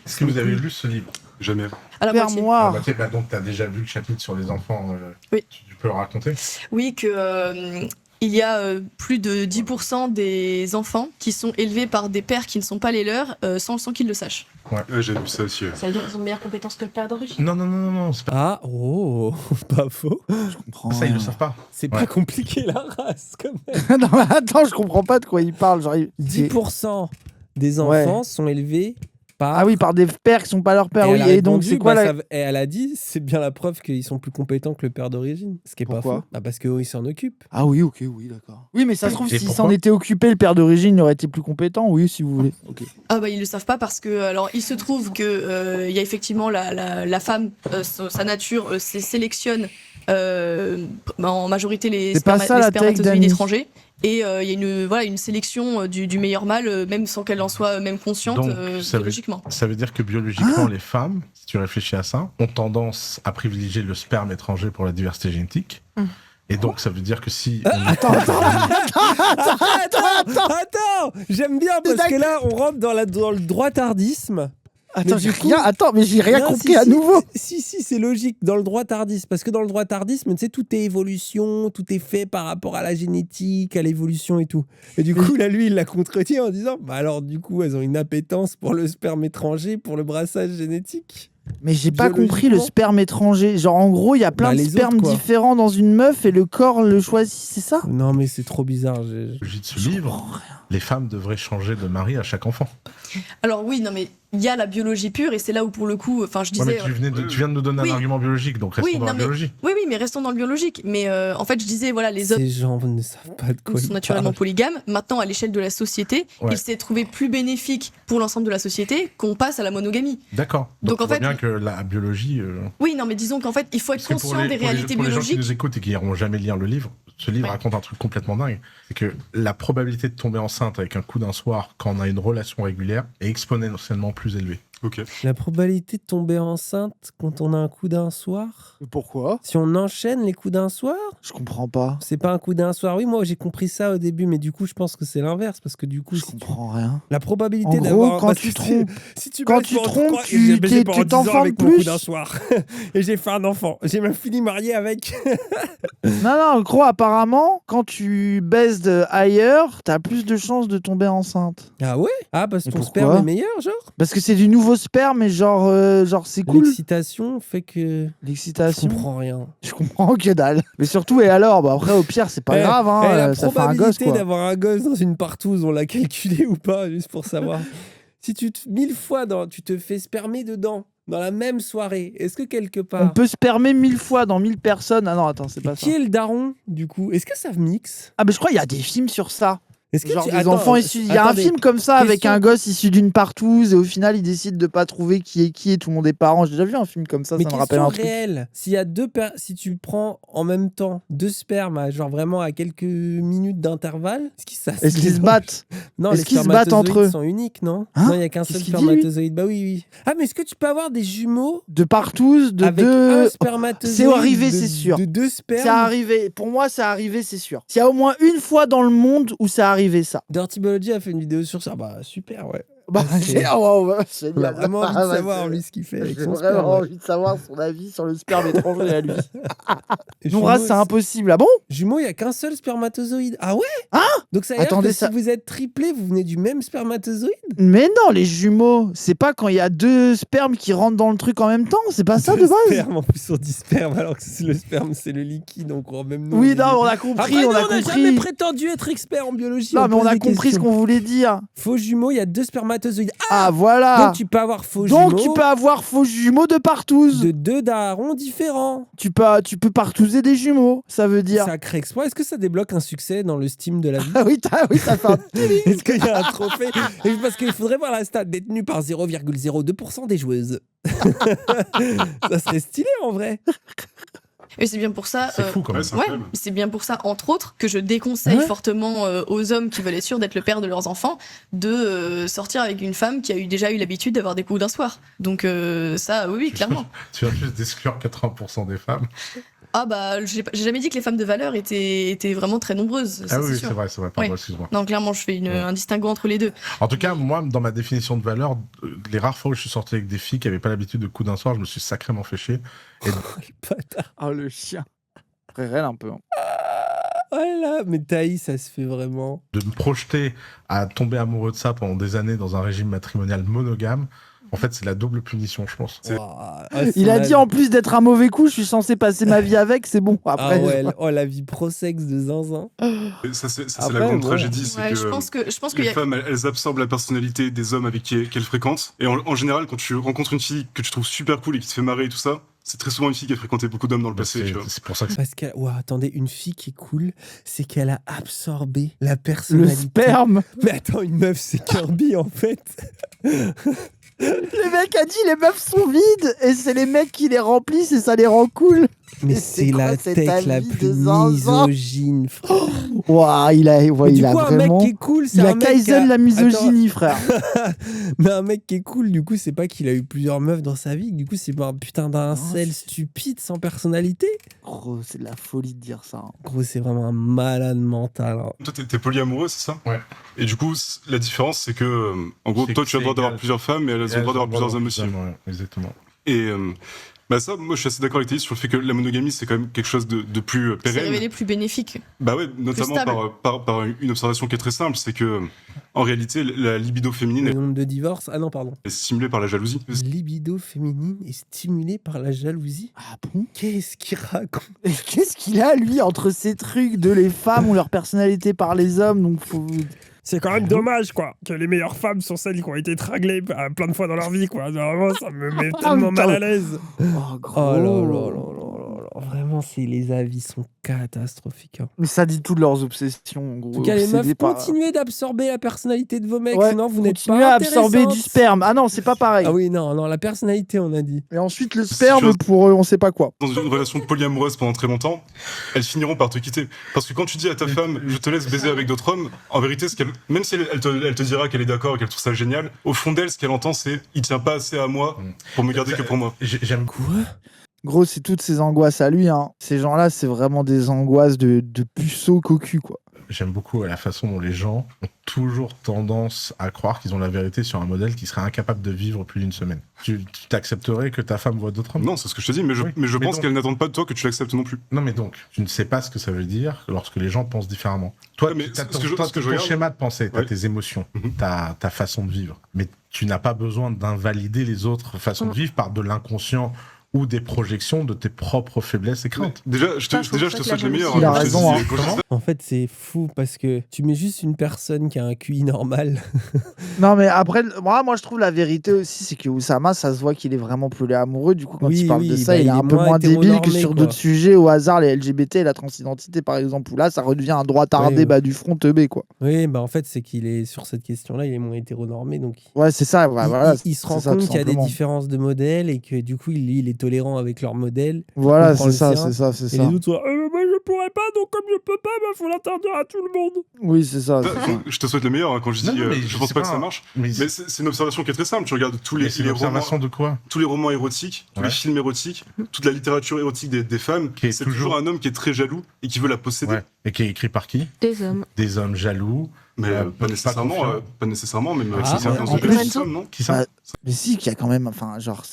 Est-ce que vous avez lu ce livre? Jamais. À la Sperm moitié. Wars. Donc, tu as déjà vu le chapitre sur les enfants. Oui. Tu peux le raconter? Oui, que. Il y a plus de 10% des enfants qui sont élevés par des pères qui ne sont pas les leurs sans qu'ils le sachent. Ouais, j'ai vu ça aussi. Ça veut dire qu'ils ont de meilleures compétences que le père d'origine. Non, c'est pas... Ah, oh, pas faux. Je comprends. Ça, ils le savent pas. C'est Ouais. pas compliqué la race, quand même. Non, mais attends, je comprends pas de quoi il parle. Genre, 10% des enfants sont élevés par... Ah oui, par des pères qui sont pas leurs pères. Et Oui, elle a et donc répondu, c'est quoi la. et elle a dit, c'est bien la preuve qu'ils sont plus compétents que le père d'origine. Ce qui est pas Pourquoi faux. Parce qu'eux, ils s'en occupent. Ah oui, ok, oui, d'accord. Oui, mais ça se trouve, Et s'il pourquoi s'en était occupé, le père d'origine, il aurait été plus compétent. Oui, si vous voulez. Ok. Ah bah ils le savent pas parce que alors il se trouve que il y a effectivement la femme sa nature sélectionne en majorité les C'est pas ça, la tech spermatozoïdes d'Annie. étrangers et il y a une sélection du meilleur mâle même sans qu'elle en soit même consciente Donc, ça veut- biologiquement. Ça veut dire que biologiquement, les femmes, si tu réfléchis à ça, ont tendance à privilégier le sperme étranger pour la diversité génétique. Et donc, ça veut dire que si... Attends, j'aime bien parce que là, on rentre dans le droitardisme. Attends, Mais j'ai du coup- rien. Attends, mais j'ai rien Non, compris à nouveau. Si, c'est logique dans le droitardisme. Parce que dans le droitardisme, tu sais, tout est évolution, tout est fait par rapport à la génétique, à l'évolution et tout. Et du coup, là, lui, il l'a contredit en disant, bah alors, du coup, elles ont une appétence pour le sperme étranger, pour le brassage génétique. Mais j'ai pas Biologiquement. compris le sperme étranger. Genre, en gros, il y a plein Bah, de les spermes autres, quoi. différents dans une meuf et le corps le choisit, c'est ça? Non, mais c'est trop bizarre. Biologie de ce livre, les femmes devraient changer de mari à chaque enfant. Alors oui non mais il y a la biologie pure et c'est là où pour le coup enfin je Ouais, mais disais tu viens de nous donner Oui. un argument biologique, donc restons Oui, dans la non, mais- biologie. oui mais restons dans le biologique mais en fait je disais voilà les hommes Ces gens ne savent pas de quoi sont ils naturellement parlent. polygames. Maintenant, à l'échelle de la société, Ouais. il s'est trouvé plus bénéfique pour l'ensemble de la société qu'on passe à la monogamie. D'accord. Donc, Donc, en on voit fait- bien que la biologie... Oui, non, mais disons qu'en fait, il faut être Parce que conscient des réalités pour les gens qui biologiques. nous écoutent et qui n'iront jamais lire le livre, ce livre Ouais. raconte un truc complètement dingue. C'est que la probabilité de tomber enceinte avec un coup d'un soir quand on a une relation régulière est exponentiellement plus élevée. Ok. La probabilité de tomber enceinte quand on a un coup d'un soir, Pourquoi? si on enchaîne les coups d'un soir, Je comprends pas. c'est pas un coup d'un soir. Oui, moi j'ai compris ça au début, mais du coup je pense que c'est l'inverse parce que du coup Je si tu- comprends rien. la probabilité En gros, d'avoir quand parce tu que trompes- si tu quand bats, tu peux en trompes, croire- tu- j'ai baisé t'es- pendant tu 10 ans t'enfantes avec mon coup plus. d'un soir et j'ai fait un enfant. J'ai même fini marié avec. Non, gros, apparemment, quand tu baises ailleurs, t'as plus de chances de tomber enceinte. Ah ouais? Ah parce que Mais ton pourquoi sperme est meilleur, genre. Parce que c'est du nouveau sperme, mais genre c'est cool. L'excitation fait que je L'excitation. comprends rien. Je comprends que dalle. Mais surtout, et alors? Bah après, au pire, c'est pas Eh, grave, hein, la ça fait un gosse, probabilité quoi. d'avoir un gosse dans une partouze, on l'a calculé ou pas, juste pour savoir. Si tu te 1000 fois tu te fais spermer dedans dans la même soirée, est-ce que quelque part... On peut spermer 1000 fois dans 1000 personnes. Ah non, attends, c'est pas ça. Qui est le daron, du coup? Est-ce que ça mixe? Ah, mais je crois qu'il y a des films sur ça. Est-ce que Genre des Attends, enfants issus. Il y a un attendez, film comme ça avec question. un gosse issu d'une partouze et au final il décide de pas trouver qui est qui et tout le monde est parent. J'ai déjà vu un film comme ça, Mais ça me rappelle un question truc. réelle, s'il y a si tu prends en même temps 2 spermes, genre vraiment à quelques minutes d'intervalle, Est-ce qu'ils se battent? Non, Est-ce les qu'ils se battent entre spermatozoïdes eux? sont uniques, non? Hein? Non, il y a qu'un seul Qu'est-ce qu'il dit, lui spermatozoïde. Bah oui. Ah, mais est-ce que tu peux avoir des jumeaux De partouze, de avec deux. un spermatozoïde C'est arrivé, de- c'est sûr. De 2 spermes. C'est arrivé. Pour moi, c'est arrivé, c'est sûr. S'il y a au moins une fois dans le monde où c'est arrivé ça. Dirty Biology a fait une vidéo sur ça. Bah super, ouais. Bah, c'est- wow, On a génial. vraiment envie de Ah, bah, savoir c'est- lui ce qu'il fait avec J'ai son vraiment sperme. ouais. envie de savoir son avis sur le sperme étranger à lui. Et Noura, jumeaux, c'est impossible. Ah bon? Jumeaux, il n'y a qu'un seul spermatozoïde. Ah ouais? Hein? Donc ça veut dire Attendez, que ça- si vous êtes triplé, vous venez du même spermatozoïde? Mais non, les jumeaux, c'est pas quand il y a 2 spermes qui rentrent dans le truc en même temps, c'est pas ça de Deux base. spermes, en plus on dit sperme alors que le sperme c'est le liquide, donc en même nom. Oui, on non, dit- on a compris, Après, on non, a on n'a compris. jamais prétendu être expert en biologie. Non, mais on pose a des compris ce questions. qu'on voulait dire. Faux jumeaux, il y a 2 spermatozoïdes. Ah, voilà. Donc tu peux avoir faux Donc jumeaux tu peux avoir faux jumeaux de partouze. de 2 darons différents. Tu peux partouzer des jumeaux, ça veut dire. Sacré exploit. Est-ce que ça débloque un succès dans le Steam de la vie? Ah oui, ça fait un... Est-ce qu'il y a un trophée? Et parce qu'il faudrait voir la stat détenue par 0,02% des joueuses. Ça serait stylé en vrai. Et c'est bien pour ça. C'est fou quand même. c'est Ouais, incroyable. c'est bien pour ça, entre autres, que je déconseille Ouais. fortement aux hommes qui veulent être sûrs d'être le père de leurs enfants de sortir avec une femme qui a déjà eu l'habitude d'avoir des coups d'un soir. Donc ça, oui, clairement. Tu viens juste d'exclure 80% des femmes. Ah bah, j'ai jamais dit que les femmes de valeur étaient vraiment très nombreuses. Ah ça, oui, c'est c'est sûr. vrai, pardon, Ouais. excuse-moi. Non, clairement, je fais un distinguo entre les deux. En tout cas, moi, dans ma définition de valeur, les rares fois où je suis sorti avec des filles qui n'avaient pas l'habitude de coups d'un soir, je me suis sacrément fait chier. Et Bâtard. Oh, le chien. Frérel un peu. Voilà, mais Thaïs, ça se fait vraiment. de me projeter à tomber amoureux de ça pendant des années dans un régime matrimonial monogame, en fait, c'est la double punition, je pense. Ouah, Il a dit en plus d'être un mauvais coup, je suis censé passer ma vie avec, c'est bon. Après, Ah ouais, oh la vie pro-sexe de zinzin. Et ça, c'est Après, la grande bon. tragédie, c'est Ouais, que je pense qu'il y les a... femmes, elles absorbent la personnalité des hommes avec qui qu'elles fréquentent. Et en général, quand tu rencontres une fille que tu trouves super cool et qui te fait marrer et tout ça, c'est très souvent une fille qui a fréquenté beaucoup d'hommes dans le passé. tu vois. C'est pour ça que Parce qu'elle. Ouah, attendez, une fille qui est cool, c'est qu'elle a absorbé la le personnalité. sperme. Mais attends, une meuf, c'est Kirby en fait. Le mec a dit les meufs sont vides et c'est les mecs qui les remplissent et ça les rend cool. Mais Mais c'est c'est quoi la cette tech la avis plus de zinzin misogyne, frère. Ouah, il a, ouais, Mais il du a coup, un vraiment. mec qui est cool, c'est Il un a mec qui Kaizen la misogynie, frère. Mais un mec qui est cool, du coup, c'est pas qu'il a eu plusieurs meufs dans sa vie. Du coup, c'est pas un putain d'incel c'est- stupide sans personnalité. Gros, c'est de la folie de dire ça. Gros, c'est vraiment un malade mental. hein. Toi, t'es polyamoureux, c'est ça? Ouais. Et du coup, la différence, c'est que, en gros, C'est toi, que tu as le droit c'est d'avoir égal. plusieurs femmes, mais elles ont le droit d'avoir plusieurs hommes aussi. Ouais, exactement. Et bah ça, moi, je suis assez d'accord avec Thaïs sur le fait que la monogamie, c'est quand même quelque chose de plus C'est pérenne. révélé plus bénéfique. Bah ouais, notamment stable. par une observation qui est très simple, c'est que, en réalité, la libido féminine Le nombre de divorces. Ah non, pardon. est stimulée par la jalousie. Libido féminine est stimulée par la jalousie. Ah bon? Qu'est-ce qu'il raconte? Et qu'est-ce qu'il a, lui, entre ces trucs de les femmes ont leur personnalité par les hommes, donc faut... C'est quand même dommage, quoi, que les meilleures femmes sont celles qui ont été traglées plein de fois dans leur vie, quoi. Vraiment, ça me met tellement mal à l'aise. Oh, gros. Oh là là là là là. Vraiment, les avis sont catastrophiques. hein. Mais ça dit toutes leurs obsessions, en gros. En tout cas, les obsédés meufs, par- continuez d'absorber la personnalité de vos mecs, Ouais, sinon vous n'êtes continuez pas à absorber intéressantes. du sperme. Ah non, c'est pas pareil. Ah oui, non, la personnalité, on a dit. Et ensuite, le C'est sperme chose- pour eux, on sait pas quoi. Dans une relation polyamoureuse pendant très longtemps, elles finiront par te quitter. Parce que quand tu dis à ta femme, je te laisse baiser avec d'autres hommes, en vérité, même si elle te dira qu'elle est d'accord et qu'elle trouve ça génial, au fond d'elle, ce qu'elle entend, c'est il tient pas assez à moi pour me garder que pour moi. J'aime Quoi? Gros, c'est toutes ces angoisses à lui. Hein. Ces gens-là, c'est vraiment des angoisses de puceaux cocu, quoi. J'aime beaucoup la façon dont les gens ont toujours tendance à croire qu'ils ont la vérité sur un modèle qui serait incapable de vivre plus d'une semaine. Tu t'accepterais que ta femme voit d'autres hommes? Non, c'est ce que je te dis, mais je Oui. pense donc- qu'elles n'attendent pas de toi que tu l'acceptes non plus. Non, mais donc, tu ne sais pas ce que ça veut dire lorsque les gens pensent différemment. Toi, Ouais, mais t'as ce ton, que je ton regarde- schéma de pensée, t'as Ouais. tes émotions, Mhm. ta façon de vivre. Mais tu n'as pas besoin d'invalider les autres façons de vivre par de l'inconscient ou des projections de tes propres faiblesses et craintes. Déjà, je te souhaite le meilleur. Il a raison. En fait, c'est fou parce que tu mets juste une personne qui a un QI normal. Non, mais après, moi, je trouve la vérité aussi, c'est que Oussama, ça se voit qu'il est vraiment amoureux. Du coup, quand il parle de ça, il est un peu moins débile que sur d'autres sujets, au hasard, les LGBT et la transidentité, par exemple, où là, ça redevient un droit tardé du front teubé, quoi. Oui, en fait, c'est qu'il est sur cette question-là, il est moins hétéronormé. Donc ouais, c'est ça. Il se rend compte qu'il y a des différences de modèles et que du coup, il est tolérant avec leur modèle. Voilà, c'est ça. Et les autres sont moi, je pourrais pas, donc comme je peux pas, faut l'interdire à tout le monde. Oui, c'est ça. Je te souhaite le meilleur quand je dis je pense pas que ça marche. Mais c'est une observation qui est très simple. Tu regardes tous les romans. De quoi ? Tous les romans érotiques, tous les films érotiques, toute la littérature érotique des femmes. C'est toujours un homme qui est très jaloux et qui veut la posséder. Ouais. Et qui est écrit par qui ? Des hommes. Des hommes jaloux. Mais pas nécessairement, mais non ? Qui ça ? Mais si, qu'il y a quand même. Enfin, genre,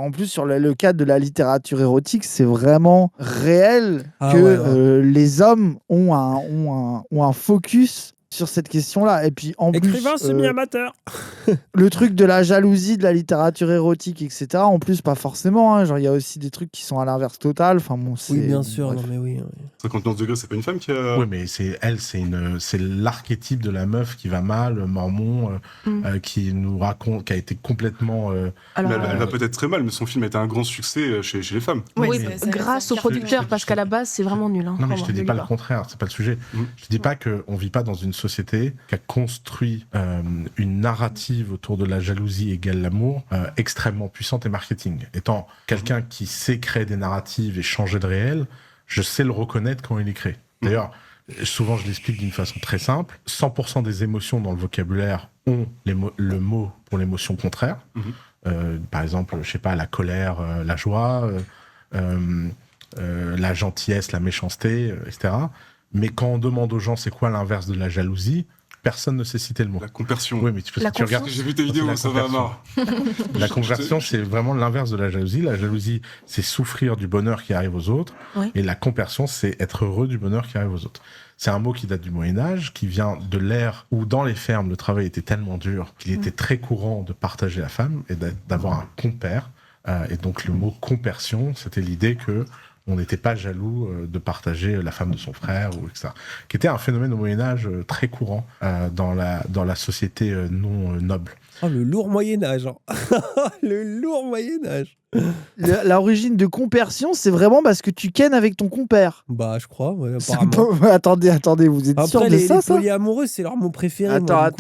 en plus, sur le cadre de la littérature érotique, c'est vraiment réel que les hommes ont un focus sur cette question-là. Et puis, en plus... Écrivain semi-amateur. Le truc de la jalousie, de la littérature érotique, etc. En plus, pas forcément. Hein. Genre, il y a aussi des trucs qui sont à l'inverse total. Enfin, bon, oui, bien sûr. Non, mais oui. 59 degrés, c'est pas une femme qui a... Oui, mais c'est l'archétype de la meuf qui va mal, mormon, qui nous raconte, qui a été complètement... Alors, elle va peut-être très mal, mais son film a été un grand succès chez les femmes. Oui, grâce au producteur, parce qu'à la base, c'est vraiment nul. Hein, non, mais je te dis pas le contraire, c'est pas le sujet. Je te dis pas qu'on vit pas dans une société qui a construit une narrative autour de la jalousie égale l'amour extrêmement puissante et marketing. Étant quelqu'un qui sait créer des narratives et changer de réel, je sais le reconnaître quand il est créé. D'ailleurs, souvent je l'explique d'une façon très simple, 100% des émotions dans le vocabulaire ont le mot pour l'émotion contraire. Par exemple, je sais pas, la colère, la joie, la gentillesse, la méchanceté, etc. Mais quand on demande aux gens c'est quoi l'inverse de la jalousie, personne ne sait citer le mot. La compersion. Oui, mais tu regardes. J'ai vu tes vidéos, ça va à mort. La conversion, c'est vraiment l'inverse de la jalousie. La jalousie, c'est souffrir du bonheur qui arrive aux autres. Oui. Et la compersion, c'est être heureux du bonheur qui arrive aux autres. C'est un mot qui date du Moyen-Âge, qui vient de l'ère où dans les fermes, le travail était tellement dur qu'il était très courant de partager la femme et d'avoir un compère. Et donc le mot compersion, c'était l'idée que on n'était pas jaloux de partager la femme de son frère, ou etc. Qui était un phénomène au Moyen-Âge très courant dans la société non noble. Oh, le lourd Moyen-Âge. Le lourd Moyen-Âge. L'origine de compersion, c'est vraiment parce que tu kennes avec ton compère. Bah, je crois, ouais, apparemment. Attendez, vous êtes sûr de ça ? Les polyamoureux, c'est leur mot préféré. Attends.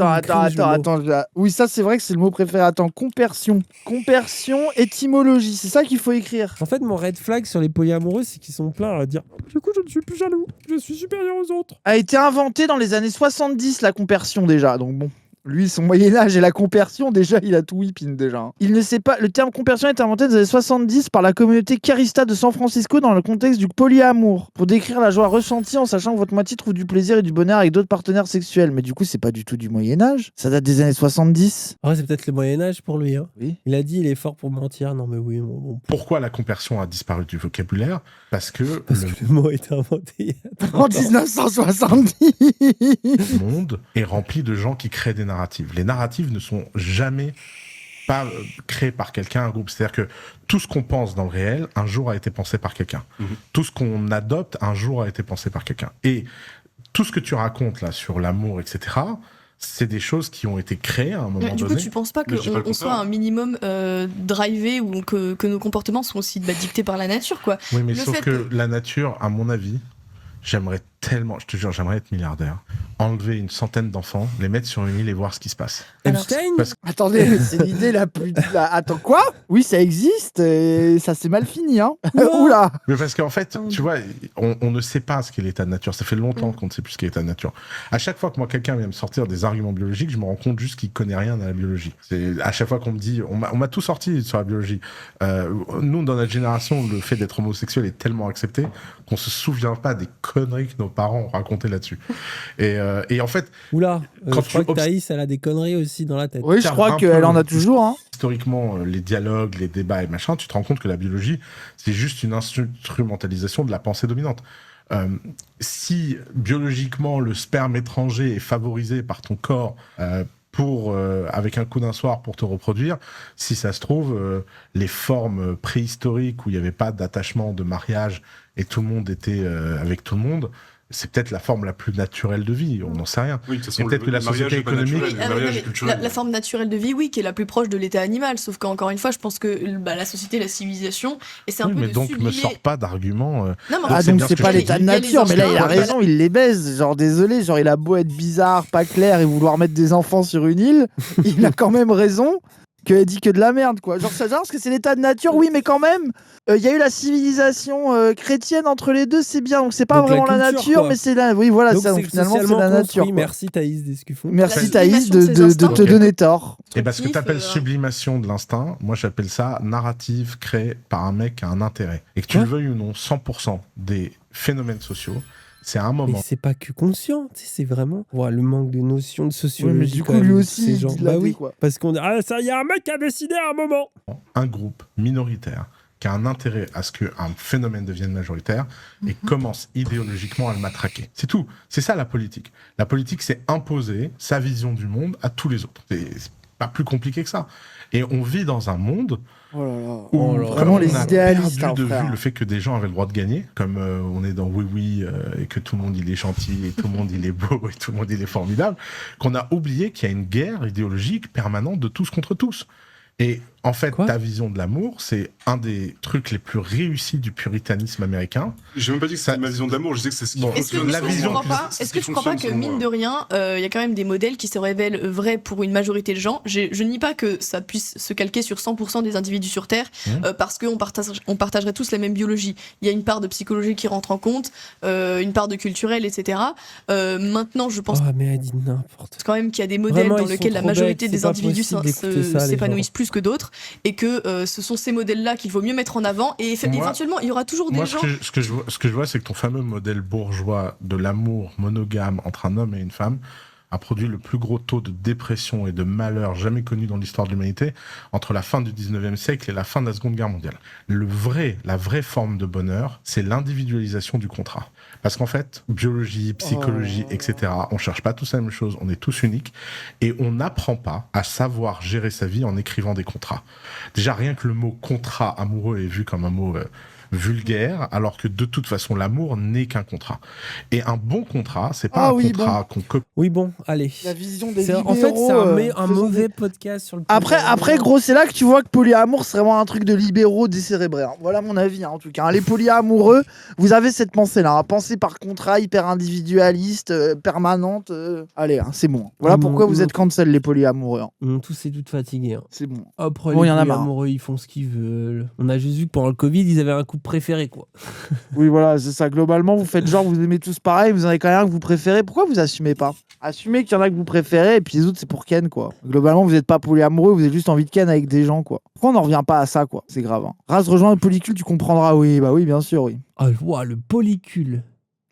Oui, ça, c'est vrai que c'est le mot préféré. Attends, compersion. Compersion, étymologie, c'est ça qu'il faut écrire. En fait, mon red flag sur les polyamoureux, c'est qu'ils sont pleins à dire « Du coup, je ne suis plus jaloux, je suis supérieur aux autres. » A été inventé dans les années 70, la compersion, déjà, donc bon. Lui, son Moyen-Âge et la compersion, déjà, il a tout whipping, déjà. Il ne sait pas. Le terme compersion est inventé dans les années 70 par la communauté carista de San Francisco dans le contexte du polyamour, pour décrire la joie ressentie en sachant que votre moitié trouve du plaisir et du bonheur avec d'autres partenaires sexuels. Mais du coup, c'est pas du tout du Moyen-Âge. Ça date des années 70. Ah, c'est peut-être le Moyen-Âge pour lui. Hein. Oui. Il a dit il est fort pour mentir. Non, mais oui. Bon. Pourquoi la compersion a disparu du vocabulaire ? Parce que le mot est inventé en 1970. Le monde est rempli de gens qui créent des narratives. Les narratives ne sont jamais pas créées par quelqu'un, un groupe. C'est-à-dire que tout ce qu'on pense dans le réel, un jour a été pensé par quelqu'un. Tout ce qu'on adopte, un jour a été pensé par quelqu'un. Et tout ce que tu racontes là sur l'amour, etc., c'est des choses qui ont été créées à un moment donné. Du coup, tu penses pas qu'on soit un minimum drivé ou que nos comportements sont aussi dictés par la nature, quoi. Oui, mais sauf que la nature, à mon avis, j'aimerais tellement, je te jure, j'aimerais être milliardaire, enlever une centaine d'enfants, les mettre sur une île et voir ce qui se passe. Epstein ? Attendez, c'est l'idée la plus... Attends, quoi ? Oui, ça existe et ça s'est mal fini, hein. Oula. Mais parce qu'en fait, tu vois, on ne sait pas ce qu'est l'état de nature. Ça fait longtemps qu'on ne sait plus ce qu'est l'état de nature. À chaque fois que moi, quelqu'un vient me sortir des arguments biologiques, je me rends compte juste qu'il connaît rien à la biologie. C'est à chaque fois qu'on me dit... On m'a tout sorti sur la biologie. Nous, dans notre génération, le fait d'être homosexuel est tellement accepté qu'on se souvient pas des conneries que nos parents ont racontées là-dessus. Et en fait... Oula, quand je crois que Thaïs, elle a des conneries aussi dans la tête. Oui, je crois qu'elle en a toujours. Hein. Historiquement, les dialogues, les débats et machin, tu te rends compte que la biologie, c'est juste une instrumentalisation de la pensée dominante. Si biologiquement le sperme étranger est favorisé par ton corps pour, avec un coup d'un soir pour te reproduire. Si ça se trouve, les formes préhistoriques où il n'y avait pas d'attachement, de mariage et tout le monde était avec tout le monde, c'est peut-être la forme la plus naturelle de vie, on n'en sait rien. Oui, de toute façon, et peut-être que la société économique... La forme naturelle de vie, oui, qui est la plus proche de l'état animal, sauf qu'encore une fois, je pense que la société, la civilisation, et c'est un peu mais de donc sublimer... me sors pas d'argument... donc c'est pas l'état de nature, mais là il a raison, il les baise, genre désolé, genre il a beau être bizarre, pas clair et vouloir mettre des enfants sur une île, il a quand même raison qu'elle dit que de la merde, quoi. Genre, ça, parce que c'est l'état de nature, oui, mais quand même, il y a eu la civilisation chrétienne entre les deux, c'est bien. Donc, c'est pas donc vraiment la nature, mais c'est la. Oui, voilà, donc ça. Donc, finalement, c'est la nature. Oui, merci Thaïs d'Escuffon. Merci Thaïs de te donner tort. Et parce que tu appelles sublimation de l'instinct, moi j'appelle ça narrative créée par un mec qui a un intérêt. Et que tu le veuilles ou non, 100% des phénomènes sociaux, c'est un moment. Mais c'est pas que conscient, c'est vraiment le manque de notion de sociologie. Oui, mais du coup, lui aussi, gens. Oui, quoi. Parce qu'on dit ça, il y a un mec qui a décidé à un moment. Un groupe minoritaire qui a un intérêt à ce qu'un phénomène devienne majoritaire et commence idéologiquement à le matraquer. C'est tout. C'est ça la politique. La politique, c'est imposer sa vision du monde à tous les autres. C'est pas plus compliqué que ça. Et on vit dans un monde où vraiment les idéalistes, perdu de vue le fait que des gens avaient le droit de gagner, comme on est dans Oui Oui et que tout le monde il est gentil et tout le monde il est beau et tout le monde il est formidable, qu'on a oublié qu'il y a une guerre idéologique permanente de tous contre tous. Et en fait, ta vision de l'amour, c'est un des trucs les plus réussis du puritanisme américain. J'ai même pas dit que c'était ma vision de l'amour, je disais que c'est ce qui fonctionne. Est-ce que tu crois pas que, mine de rien, il y a quand même des modèles qui se révèlent vrais pour une majorité de gens? Je nie pas que ça puisse se calquer sur 100% des individus sur Terre, parce qu'on partagerait tous la même biologie. Il y a une part de psychologie qui rentre en compte, une part de culturel, etc. Maintenant, je pense mais elle dit n'importe. Quand même qu'il y a des modèles dans lesquels la majorité des individus s'épanouissent plus que d'autres, et que ce sont ces modèles-là qu'il vaut mieux mettre en avant, et éventuellement il y aura toujours des gens... Ce que je vois, c'est que ton fameux modèle bourgeois de l'amour monogame entre un homme et une femme a produit le plus gros taux de dépression et de malheur jamais connu dans l'histoire de l'humanité entre la fin du 19e siècle et la fin de la Seconde Guerre mondiale. La vraie forme de bonheur, c'est l'individualisation du contrat. Parce qu'en fait, biologie, psychologie, etc., on cherche pas tous la même chose, on est tous uniques, et on n'apprend pas à savoir gérer sa vie en écrivant des contrats. Déjà, rien que le mot contrat amoureux est vu comme un mot vulgaire, alors que de toute façon, l'amour n'est qu'un contrat. Et un bon contrat, c'est pas un contrat qu'on copie. Oui, bon, allez. La vision des libéraux... En fait, c'est un mauvais podcast sur le Après, gros, c'est là que tu vois que polyamour, c'est vraiment un truc de libéraux décérébrés. Hein. Voilà mon avis, en tout cas. Les polyamoureux, vous avez cette pensée-là. Pensée par contrat, hyper individualiste, permanente. Allez, c'est bon. Voilà pourquoi vous êtes cancel, les polyamoureux. Tous et toutes fatigués. C'est bon. Après, les polyamoureux, ils font ce qu'ils veulent. On a juste vu que pendant le Covid, ils avaient un couple préféré, quoi. Oui, voilà, c'est ça. Globalement, vous faites genre, vous aimez tous pareil, vous en avez quand même un que vous préférez. Pourquoi vous assumez pas? Assumez qu'il y en a que vous préférez et puis les autres, c'est pour Ken, quoi. Globalement, vous n'êtes pas polyamoureux, vous avez juste envie de Ken avec des gens, quoi. Pourquoi on n'en revient pas à ça, quoi? C'est grave. Hein. Raz, rejoins le polycule, tu comprendras. Oui, bah oui, bien sûr, oui. Ah, le polycule.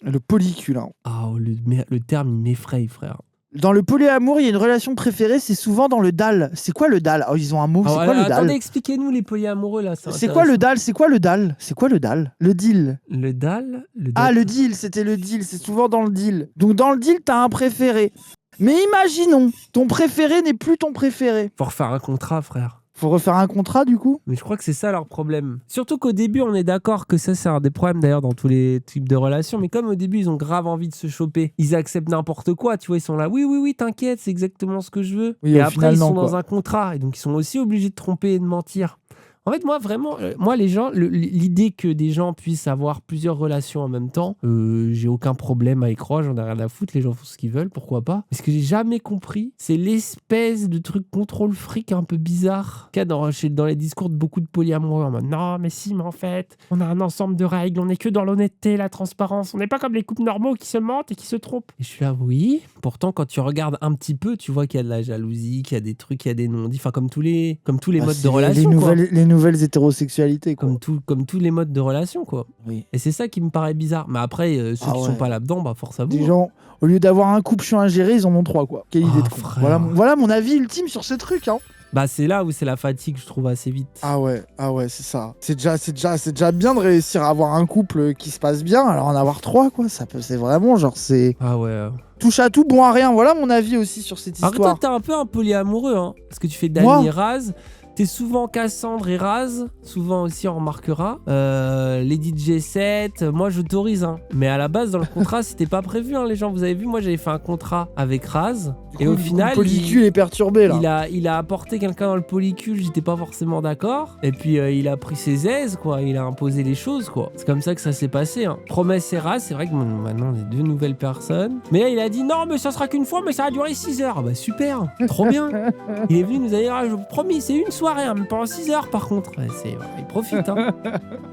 Le polycule, hein. Ah, le terme, il m'effraie, frère. Dans le polyamour, il y a une relation préférée, c'est souvent dans le dalle. C'est quoi le dalle? Oh, ils ont un mot, c'est quoi le dalle? Attendez, expliquez-nous les polyamoureux, là. C'est quoi le dalle? C'est quoi le dalle? C'est quoi le dalle? Le deal. Le dalle? Ah, le deal, c'était le deal, c'est souvent dans le deal. Donc dans le deal, t'as un préféré. Mais imaginons, ton préféré n'est plus ton préféré. Faut refaire un contrat, frère. Faut refaire un contrat, du coup? Mais je crois que c'est ça leur problème. Surtout qu'au début, on est d'accord que ça, c'est un des problèmes d'ailleurs dans tous les types de relations. Mais comme au début, ils ont grave envie de se choper, ils acceptent n'importe quoi. Tu vois, ils sont là, oui, t'inquiète, c'est exactement ce que je veux. Oui, et après, ils sont dans un contrat. Et donc, ils sont aussi obligés de tromper et de mentir. En fait, moi, vraiment, les gens, l'idée que des gens puissent avoir plusieurs relations en même temps, j'ai aucun problème à y croire, j'en ai rien à foutre, les gens font ce qu'ils veulent, pourquoi pas. Mais ce que j'ai jamais compris, c'est l'espèce de truc contrôle fric un peu bizarre qu'il y a dans les discours de beaucoup de polyamoureux, en mode non, mais si, mais en fait, on a un ensemble de règles, on n'est que dans l'honnêteté, la transparence, on n'est pas comme les couples normaux qui se mentent et qui se trompent. Et je suis là, oui. Pourtant, quand tu regardes un petit peu, tu vois qu'il y a de la jalousie, qu'il y a des trucs, qu'il y a des non-dits, enfin, comme tous les modes de relation. Les nouvelles hétérosexualités, quoi. Comme tous les modes de relation, quoi. Oui. Et c'est ça qui me paraît bizarre. Mais après, ceux qui sont pas là-dedans, bah force à vous. Des gens, au lieu d'avoir un couple chien ingéré, ils en ont 3, quoi. Quelle idée de con. Voilà mon avis ultime sur ce truc, hein. Bah c'est là où c'est la fatigue, je trouve, assez vite. Ah ouais, c'est ça. C'est déjà bien de réussir à avoir un couple qui se passe bien, alors en avoir 3, quoi. C'est vraiment genre, c'est... Ah ouais. touche à tout, bon à rien. Voilà mon avis aussi sur cette Alors histoire. toi, t'es un peu un polyamoureux, hein, parce que tu fais Dany et Raz. T'es souvent Cassandre et Raz, souvent aussi on remarquera. Lady J7, moi j'autorise, hein. Mais à la base, dans le contrat, c'était pas prévu, hein, les gens. Vous avez vu, moi j'avais fait un contrat avec Raz. Et au final, le polycule est perturbé là. Il a apporté quelqu'un dans le polycule, j'étais pas forcément d'accord. Et puis il a pris ses aises, quoi. Il a imposé les choses, quoi. C'est comme ça que ça s'est passé, hein. Promesse et Raz, c'est vrai que maintenant on est 2 nouvelles personnes. Mais là, il a dit non, mais ça sera qu'une fois, mais ça va durer 6 heures. Bah super, trop bien. Il est venu nous dire, je vous promis, c'est une soirée, hein, mais pendant 6 heures par contre. Ouais, il profite, hein.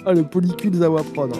Ah, le polycule Zawa Prod.